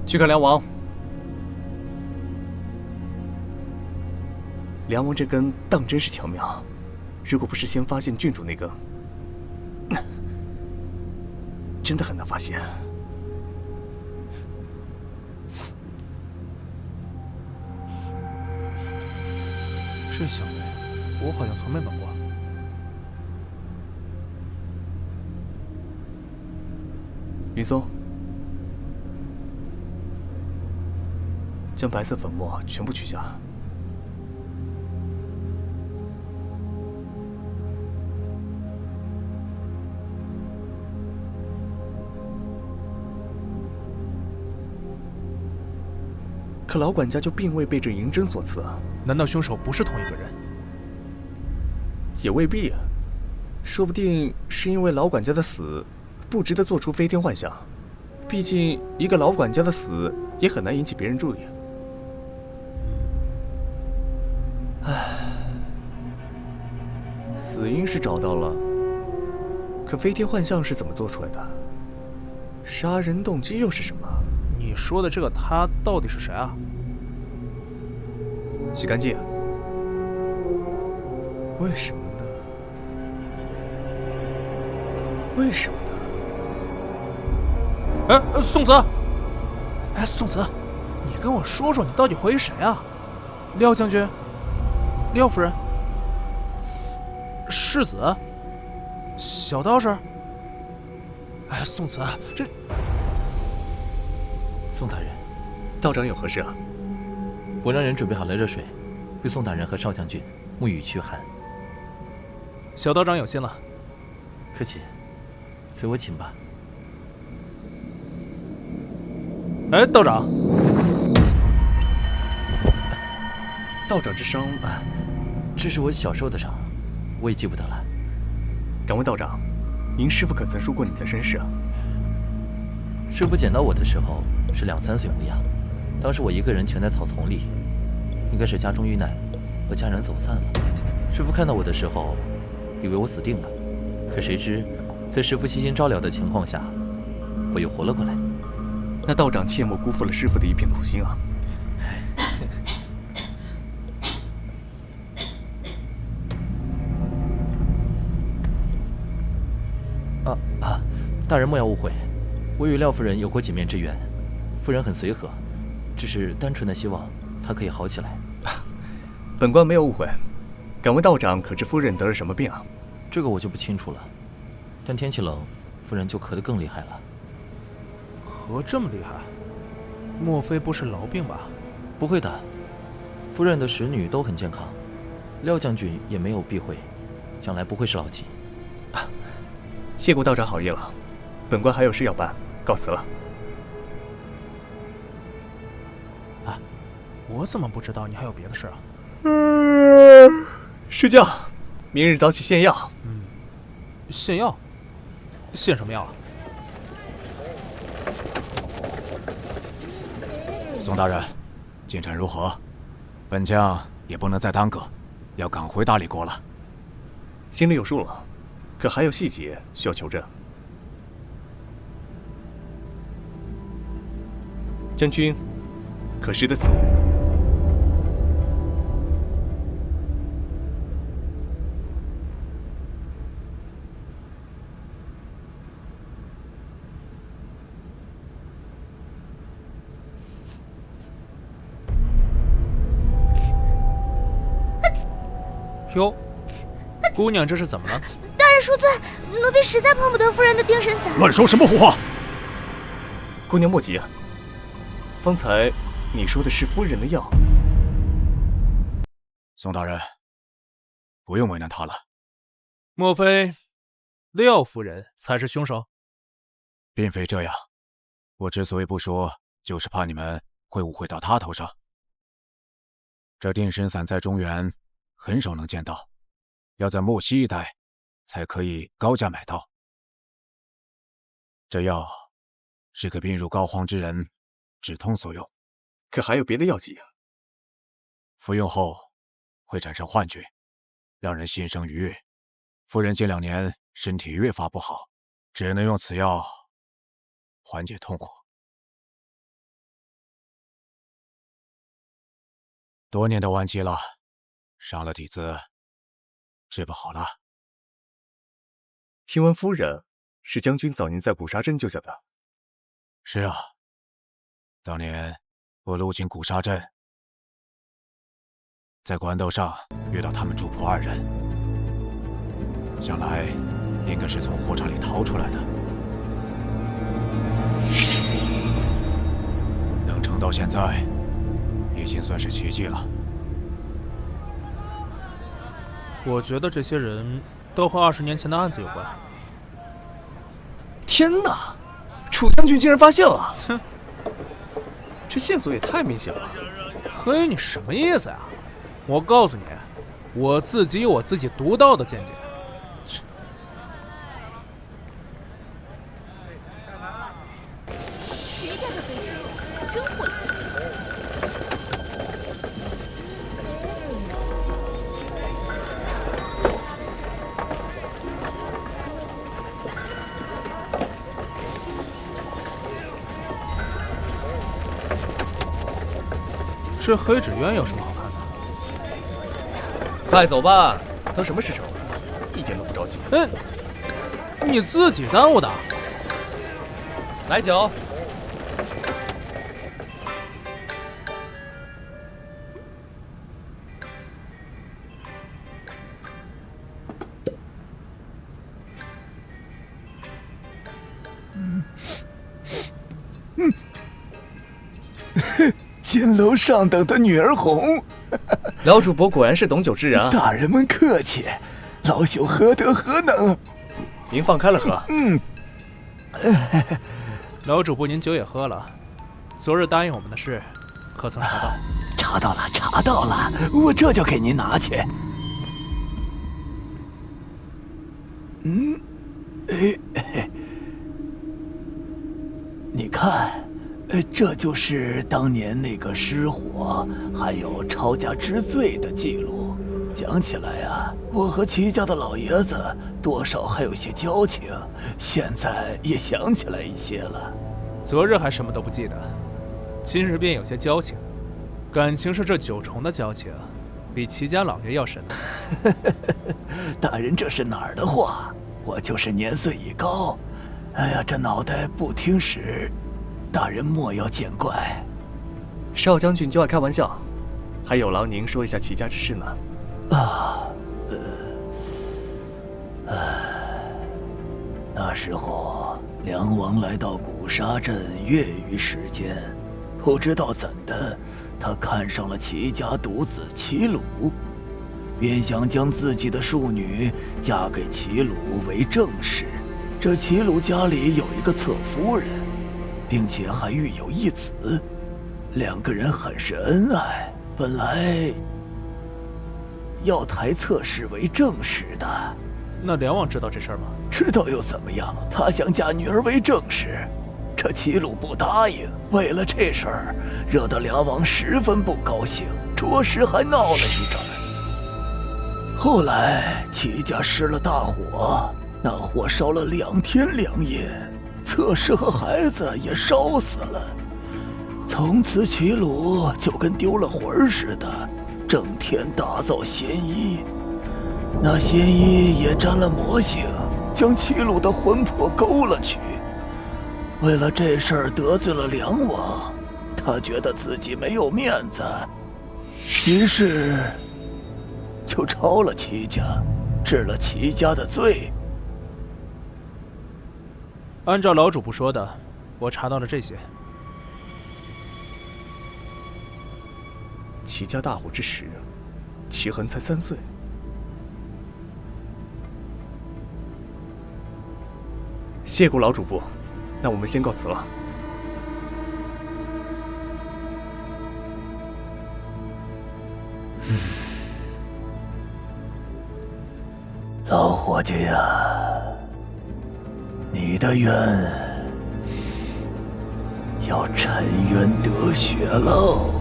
去看梁王。梁王这根当真是巧妙，如果不是先发现郡主那根，真的很难发现。这香味，我好像从没闻过。云松，将白色粉末全部取下。可老管家就并未被这银针所刺啊？难道凶手不是同一个人？也未必啊，说不定是因为老管家的死不值得做出飞天幻象。毕竟一个老管家的死也很难引起别人注意。唉，死因是找到了，可飞天幻象是怎么做出来的？杀人动机又是什么？你说的这个他到底是谁啊？洗干净。为什么呢？为什么呢？哎，宋慈！哎，宋慈，你跟我说说，你到底怀疑谁啊？廖将军？廖夫人？世子？小道士？哎，宋慈，这……宋大人，道长有何事啊？我让人准备好了热水，为宋大人和少将军沐浴驱寒。小道长有心了。客气，随我请吧。哎，道长，道长这伤，这是我小时候的伤，我也记不得了。敢问道长，您师父可曾说过你的身世啊？师父捡到我的时候是2、3岁模样，当时我一个人蜷在草丛里，应该是家中遇难，和家人走散了。师父看到我的时候，以为我死定了，可谁知，在师父悉心照料的情况下，我又活了过来。那道长切莫辜负了师父的一片苦心啊！大人莫要误会，我与廖夫人有过几面之缘，夫人很随和，只是单纯的希望她可以好起来。本官没有误会。敢问道长，可知夫人得了什么病啊？这个我就不清楚了，但天气冷，夫人就咳得更厉害了。咳这么厉害？莫非不是痨病吧？不会的，夫人的使女都很健康，廖将军也没有避讳，将来不会是老疾。谢过道长好意了，本官还有事要办，告辞了。啊，我怎么不知道你还有别的事啊？睡觉，明日早起献药。献药？献什么药啊？宋大人，进展如何？本将也不能再耽搁，要赶回大理国了。心里有数了，可还有细节需要求证。将军，可识得此物？哟，姑娘这是怎么了？大人恕罪，奴婢实在碰不得夫人的定神散。乱说什么胡话！姑娘莫急啊，方才你说的是夫人的药。宋大人，不用为难他了。莫非廖夫人才是凶手？并非这样，我之所以不说，就是怕你们会误会到他头上。这定神散在中原很少能见到，要在漠西一带才可以高价买到。这药是给病入膏肓之人止痛所用，可还有别的药剂啊？服用后会产生幻觉，让人心生愉悦。夫人近2年身体越发不好，只能用此药缓解痛苦。多年的顽疾了，伤了底子，治不好了。听闻夫人是将军早年在古沙镇救下的。是啊，当年我路经古沙镇，在官道上遇到他们主仆2人，想来应该是从货场里逃出来的。能撑到现在，已经算是奇迹了。我觉得这些人都和20年前的案子有关。天哪！楚将军竟然发现了！哼，这线索也太明显了。嘿，你什么意思呀？我告诉你，我自己有我自己独到的见解。谁家的肥猪真晦气！这黑纸鸢有什么好看的？快走吧，都什么时辰了，一点都不着急。你自己耽误的。来酒。金楼上等的女儿红，lão主播果然是懂酒之人啊！大人们客气，老朽何德何能？您放开了喝。老主播您酒也喝了，昨日答应我们的事，可曾查到？查到了，查到了，我这就给您拿去。你看。这就是当年那个失火，还有抄家之罪的记录。讲起来啊，我和齐家的老爷子多少还有些交情，现在也想起来一些了。昨日还什么都不记得，今日便有些交情，感情是这9重的交情，比齐家老爷要深。大人这是哪儿的话？我就是年岁已高，哎呀，这脑袋不听使。大人莫要见怪。少将军就爱开玩笑，还有劳您说一下齐家之事呢。那时候梁王来到古沙镇月余时间，不知道怎的，他看上了齐家独子齐鲁，便想将自己的庶女嫁给齐鲁为正室。这齐鲁家里有一个侧夫人，并且还育有一子，两个人很是恩爱，本来要抬侧室为正室的。那梁王知道这事儿吗？知道又怎么样？他想嫁女儿为正室，这齐鲁不答应。为了这事儿，惹得梁王十分不高兴，着实还闹了一阵。后来齐家失了大火，那火烧了2天2夜，侧室和孩子也烧死了。从此齐鲁就跟丢了魂似的，整天打造仙衣。那仙衣也沾了魔性，将齐鲁的魂魄勾了去。为了这事儿得罪了梁王，他觉得自己没有面子，于是就抄了齐家，治了齐家的罪。按照老主簿说的，我查到了这些。齐家大火之时，齐恒才3岁。谢过老主簿，那我们先告辞了。老伙计呀，你的冤要沉冤得雪喽！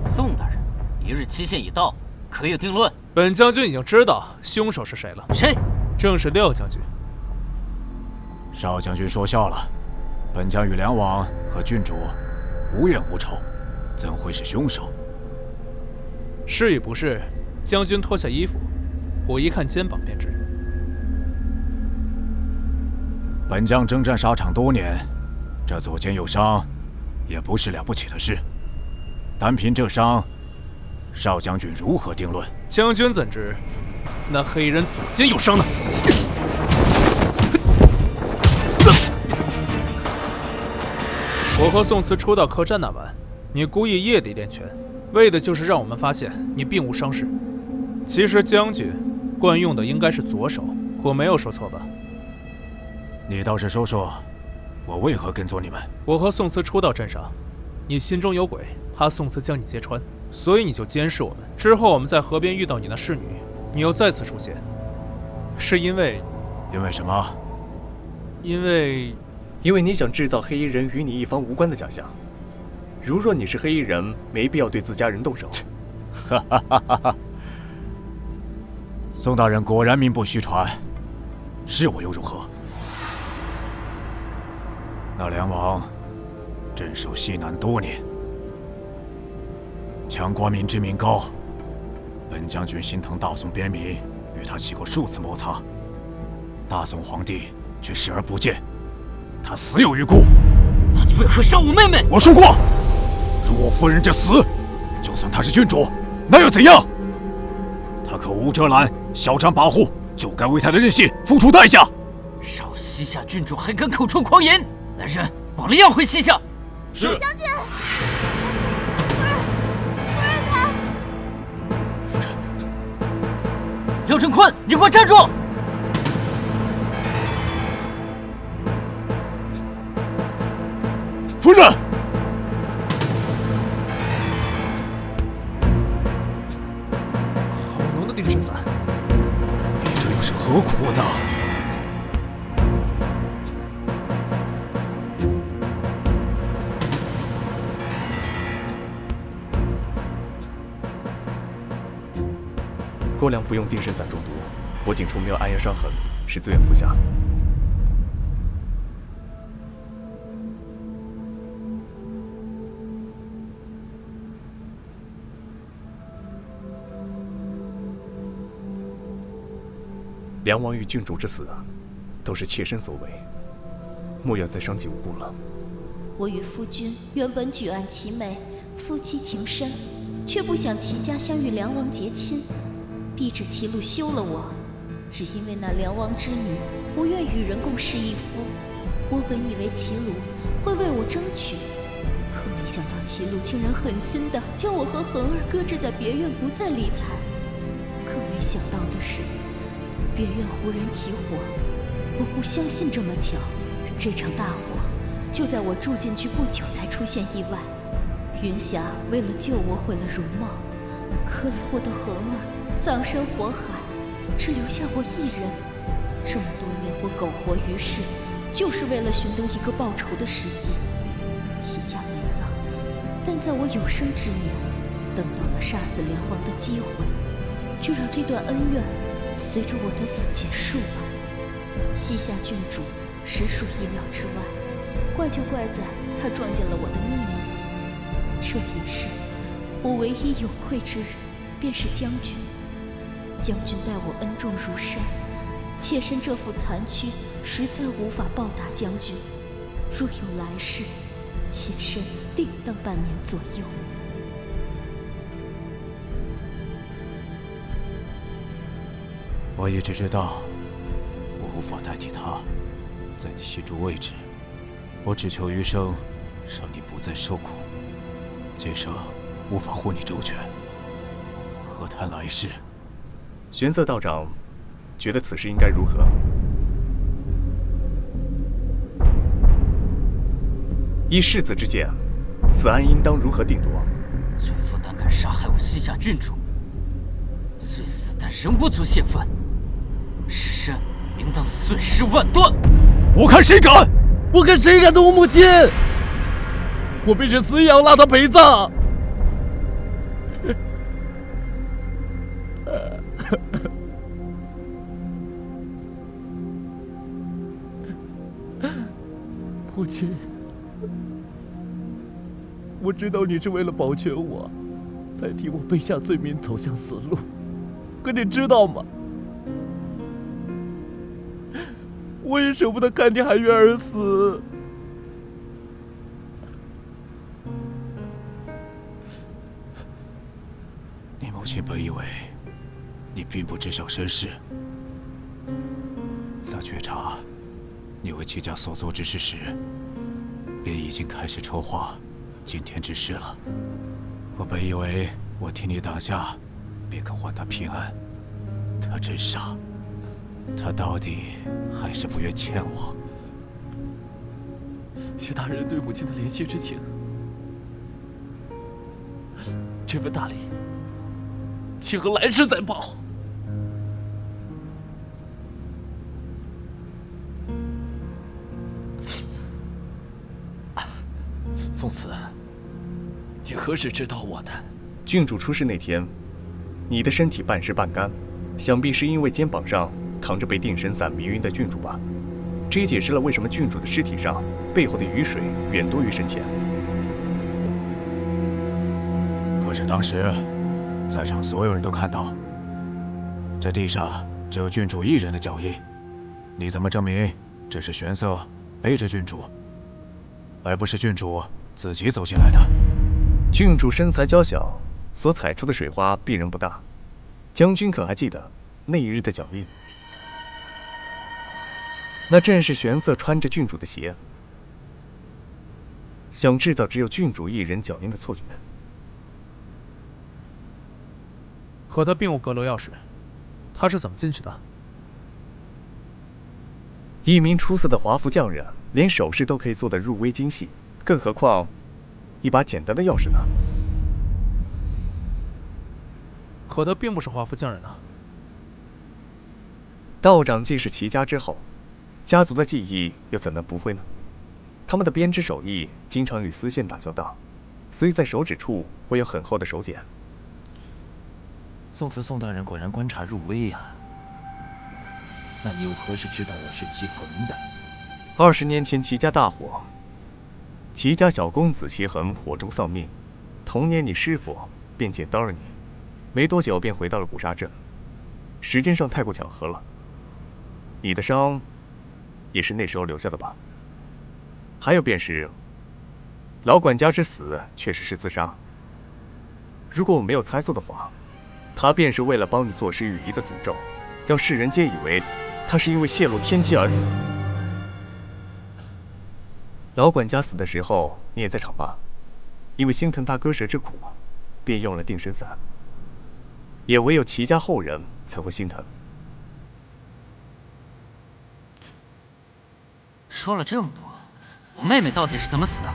宋大人，一日期限已到，可以定论。本将军已经知道凶手是谁了。谁？正是廖将军。少将军说笑了，本将与梁王和郡主无冤无仇，怎会是凶手？是与不是，将军脱下衣服，我一看肩膀便知。本将征战沙场多年，这左肩有伤，也不是了不起的事。单凭这伤，少将军如何定论？将军怎知那黑衣人左肩有伤呢？我和宋慈初到客栈那晚，你故意夜里练拳，为的就是让我们发现你并无伤势。其实将军惯用的应该是左手，我没有说错吧？你倒是说说，我为何跟踪你们？我和宋慈初到镇上，你心中有鬼，怕宋慈将你揭穿，所以你就监视我们。之后我们在河边遇到你那侍女，你又再次出现，是因为什么？因为你想制造黑衣人与你一方无关的假象。如若你是黑衣人，没必要对自家人动手。哈哈哈哈哈！宋大人果然名不虚传，是我又如何？那梁王镇守西南多年，强国民之名高，本将军心疼大宋边民，与他起过数次摩擦，大宋皇帝却视而不见，他死有余辜。那你为何杀我妹妹？我说过，如我夫人这死，就算他是郡主，那又怎样？他口无遮拦，嚣张跋扈，就该为他的任性付出代价。少西夏郡主还敢口出狂言！来人，绑了押回西夏。是。将军，夫人，廖振坤，你给我站住！夫人，好浓的定神散，你这又是何苦呢？郭亮服用定神散中毒，脖颈处没有暗焰伤痕，是自愿服下。梁王与郡主之死，都是妾身所为，莫要再伤及无辜了。我与夫君原本举案齐眉，夫妻情深，却不想齐家乡与梁王结亲，逼着齐禄休了我。只因为那梁王之女不愿与人共侍一夫，我本以为齐禄会为我争取，可没想到齐禄竟然狠心的将我和恒儿搁置在别院，不再理睬。更没想到的是，别院忽然起火，我不相信这么巧，这场大火就在我住进去不久才出现意外。云霞为了救我毁了容貌，可怜我的恒儿葬身火海，只留下我一人。这么多年我苟活于世，就是为了寻得一个报仇的时机。齐家没了，但在我有生之年等到了杀死梁王的机会，就让这段恩怨随着我的死结束吧。西夏郡主实属意料之外，怪就怪在他撞见了我的秘密。这一世，我唯一有愧之人便是将军。将军待我恩重如山，妾身这副残躯实在无法报答将军。若有来世，妾身定当半年左右。我也只知道，我无法代替他在你心中位置。我只求余生让你不再受苦。今生无法护你周全，何谈来世？玄色道长觉得此事应该如何？依世子之见，此案应当如何定夺？罪妇胆敢杀害我西夏郡主，虽死但仍不足泄愤，尸身应当碎尸万段。我看谁敢！我看谁敢动我母亲！我必是死也要拉他陪葬！母亲，我知道你是为了保全我，才替我背下罪名，走向死路。可你知道吗？我也舍不得看你含冤而死。你母亲本以为你并不知晓身世，但觉察你为齐家所做之事时，便已经开始筹划今天之事了。我本以为我替你挡下，便可还他平安，他真傻，他到底还是不愿欠我。谢大人对母亲的怜惜之情，这份大礼，请和来世再报。宋慈，你何时知道我的？郡主出事那天，你的身体半湿半干，想必是因为肩膀上扛着被定神伞迷晕的郡主吧？这也解释了为什么郡主的尸体上背后的雨水远多于身前。可是当时，在场所有人都看到，这地上只有郡主一人的脚印。你怎么证明这是玄色背着郡主，而不是郡主自己走进来的？郡主身材娇小，所踩出的水花必然不大。将军可还记得那一日的脚印？那正是玄色穿着郡主的鞋，想制造只有郡主一人脚印的错觉。可他并无阁楼钥匙，他是怎么进去的？一名出色的华服匠人，连首饰都可以做得入微精细，更何况一把简单的钥匙呢？可他并不是华服匠人啊。道长既是齐家之后，家族的技艺又怎能不会呢？他们的编织手艺经常与丝线打交道，所以在手指处会有很厚的手茧。宋慈宋大人果然观察入微呀。那你又何时知道我是齐恒的？20年前齐家大火，齐家小公子齐恒火中丧命，同年你师父便捡到了你，没多久便回到了古沙镇，时间上太过巧合了。你的伤也是那时候留下的吧？还有便是，老管家之死确实是自杀，如果我没有猜错的话，他便是为了帮你坐实雨衣的诅咒，让世人皆以为他是因为泄露天机而死。老管家死的时候，你也在场吧？因为心疼他割舌之苦，便用了定身散。也唯有齐家后人才会心疼。说了这么多，我妹妹到底是怎么死的？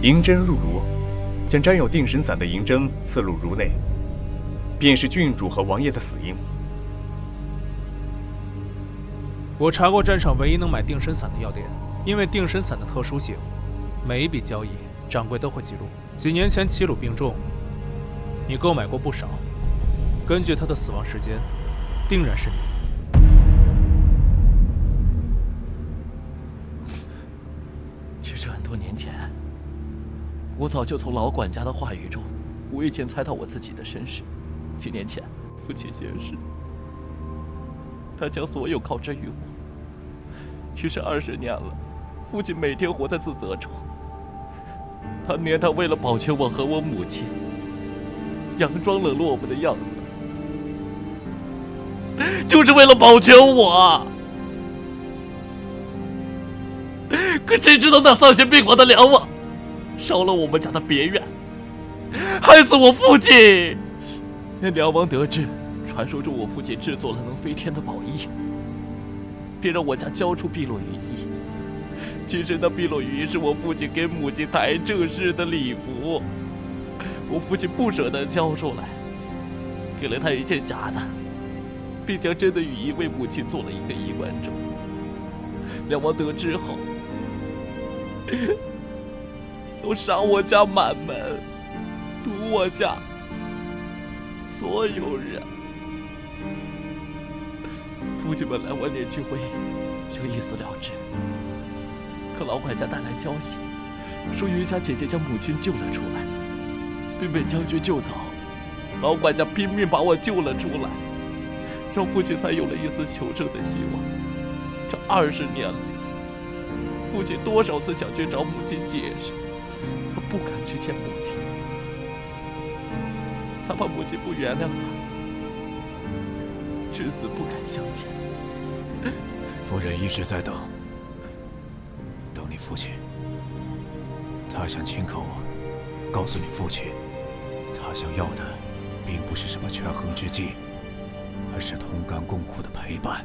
银针入炉，将沾有定神散的银针刺入炉内，便是郡主和王爷的死因。我查过镇上唯一能买定身散的药店，因为定身散的特殊性，每一笔交易掌柜都会记录。几年前齐鲁病重，你购买过不少，根据他的死亡时间，定然是你。其实很多年前，我早就从老管家的话语中无意间猜到我自己的身世。几年前，父亲仙逝，他将所有告知于我。其实20年了，父亲每天活在自责中。他年他为了保全我和我母亲，佯装冷落我们的样子，就是为了保全我。可谁知道那丧心病狂的梁王烧了我们家的别院，害死我父亲。那梁王得知传说中我父亲制作了能飞天的宝衣，便让我家交出碧落羽衣。其实那碧落羽衣是我父亲给母亲抬正式的礼服，我父亲不舍得交出来，给了他一件假的，并将真的羽衣为母亲做了一个衣冠帚。梁王得知后，都杀我家满门，毒我家所有人。父亲本来万念俱灰，就一死了之。可老管家带来消息，说云霞姐姐将母亲救了出来，并被将军救走。老管家拼命把我救了出来，让父亲才有了一丝求生的希望。这20年了，父亲多少次想去找母亲解释，他不敢去见母亲，他怕母亲不原谅他，至死不敢相见。夫人一直在等你父亲，他想亲口告诉你父亲，他想要的并不是什么权衡之计，而是同甘共苦的陪伴。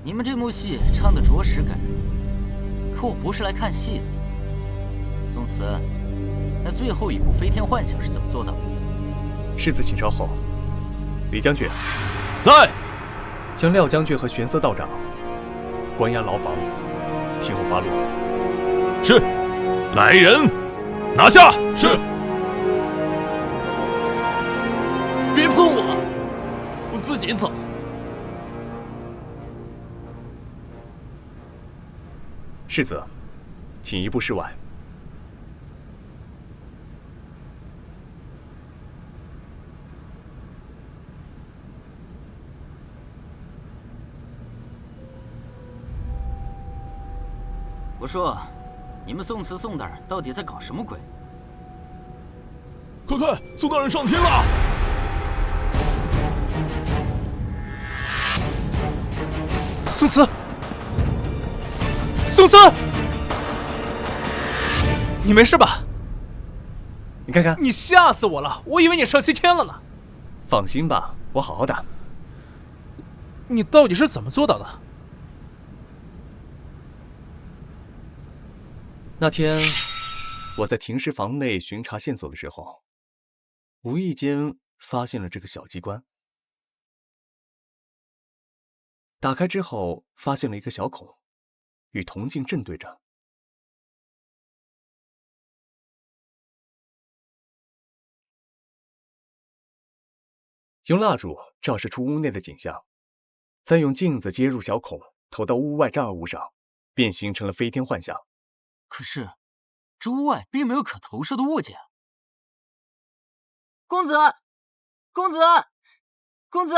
你们这幕戏唱的着实感人，可我不是来看戏的。宋慈，那最后一步飞天幻想是怎么做到的？世子请稍后。李将军在，将廖将军和玄色道长关押牢房，听候发落。是，来人，拿下。是。别碰我，我自己走。世子，请移步室外。我说，你们宋慈宋大人到底在搞什么鬼？快看，宋大人上天了！宋慈，宋慈，你没事吧？你看看，你吓死我了，我以为你上西天了呢。放心吧，我好好的。你到底是怎么做到的？那天我在停尸房内巡查线索的时候，无意间发现了这个小机关。打开之后，发现了一个小孔，与铜镜正对着。用蜡烛照射出屋内的景象，再用镜子接入小孔，投到屋外障碍物上，便形成了飞天幻象。可是，这屋外并没有可投射的物件。公子，公子，公子，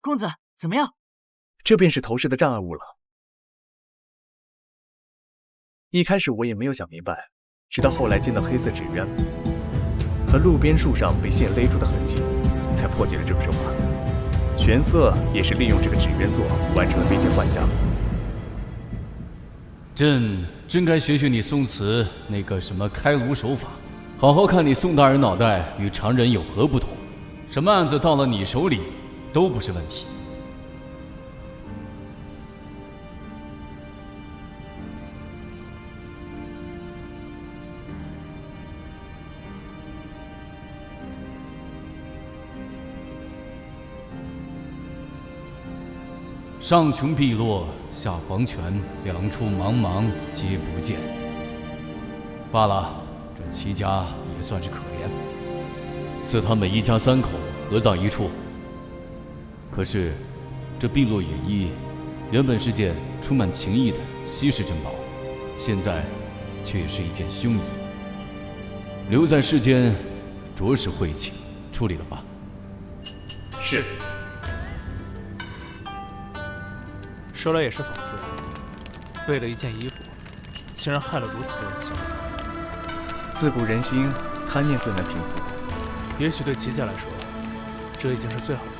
公子，怎么样？这便是投射的障碍物了。一开始我也没有想明白，直到后来见到黑色纸鸢和路边树上被线勒住的痕迹，才破解了这个手法。玄色也是利用这个纸鸢座完成了飞天幻象。朕真该学学你宋慈那个什么开颅手法，好好看你宋大人脑袋与常人有何不同。什么案子到了你手里都不是问题。上穷碧落，下黄泉，两处茫茫皆不见。罢了，这齐家也算是可怜，赐他们一家3口合葬一处。可是，这碧落羽衣原本是件充满情意的稀世珍宝，现在却也是一件凶遗，留在世间，着实晦气。处理了吧？是。说来也是讽刺，为了一件衣服，竟然害了如此多人性。自古人心，贪念最难平复。也许对齐家来说，这已经是最好的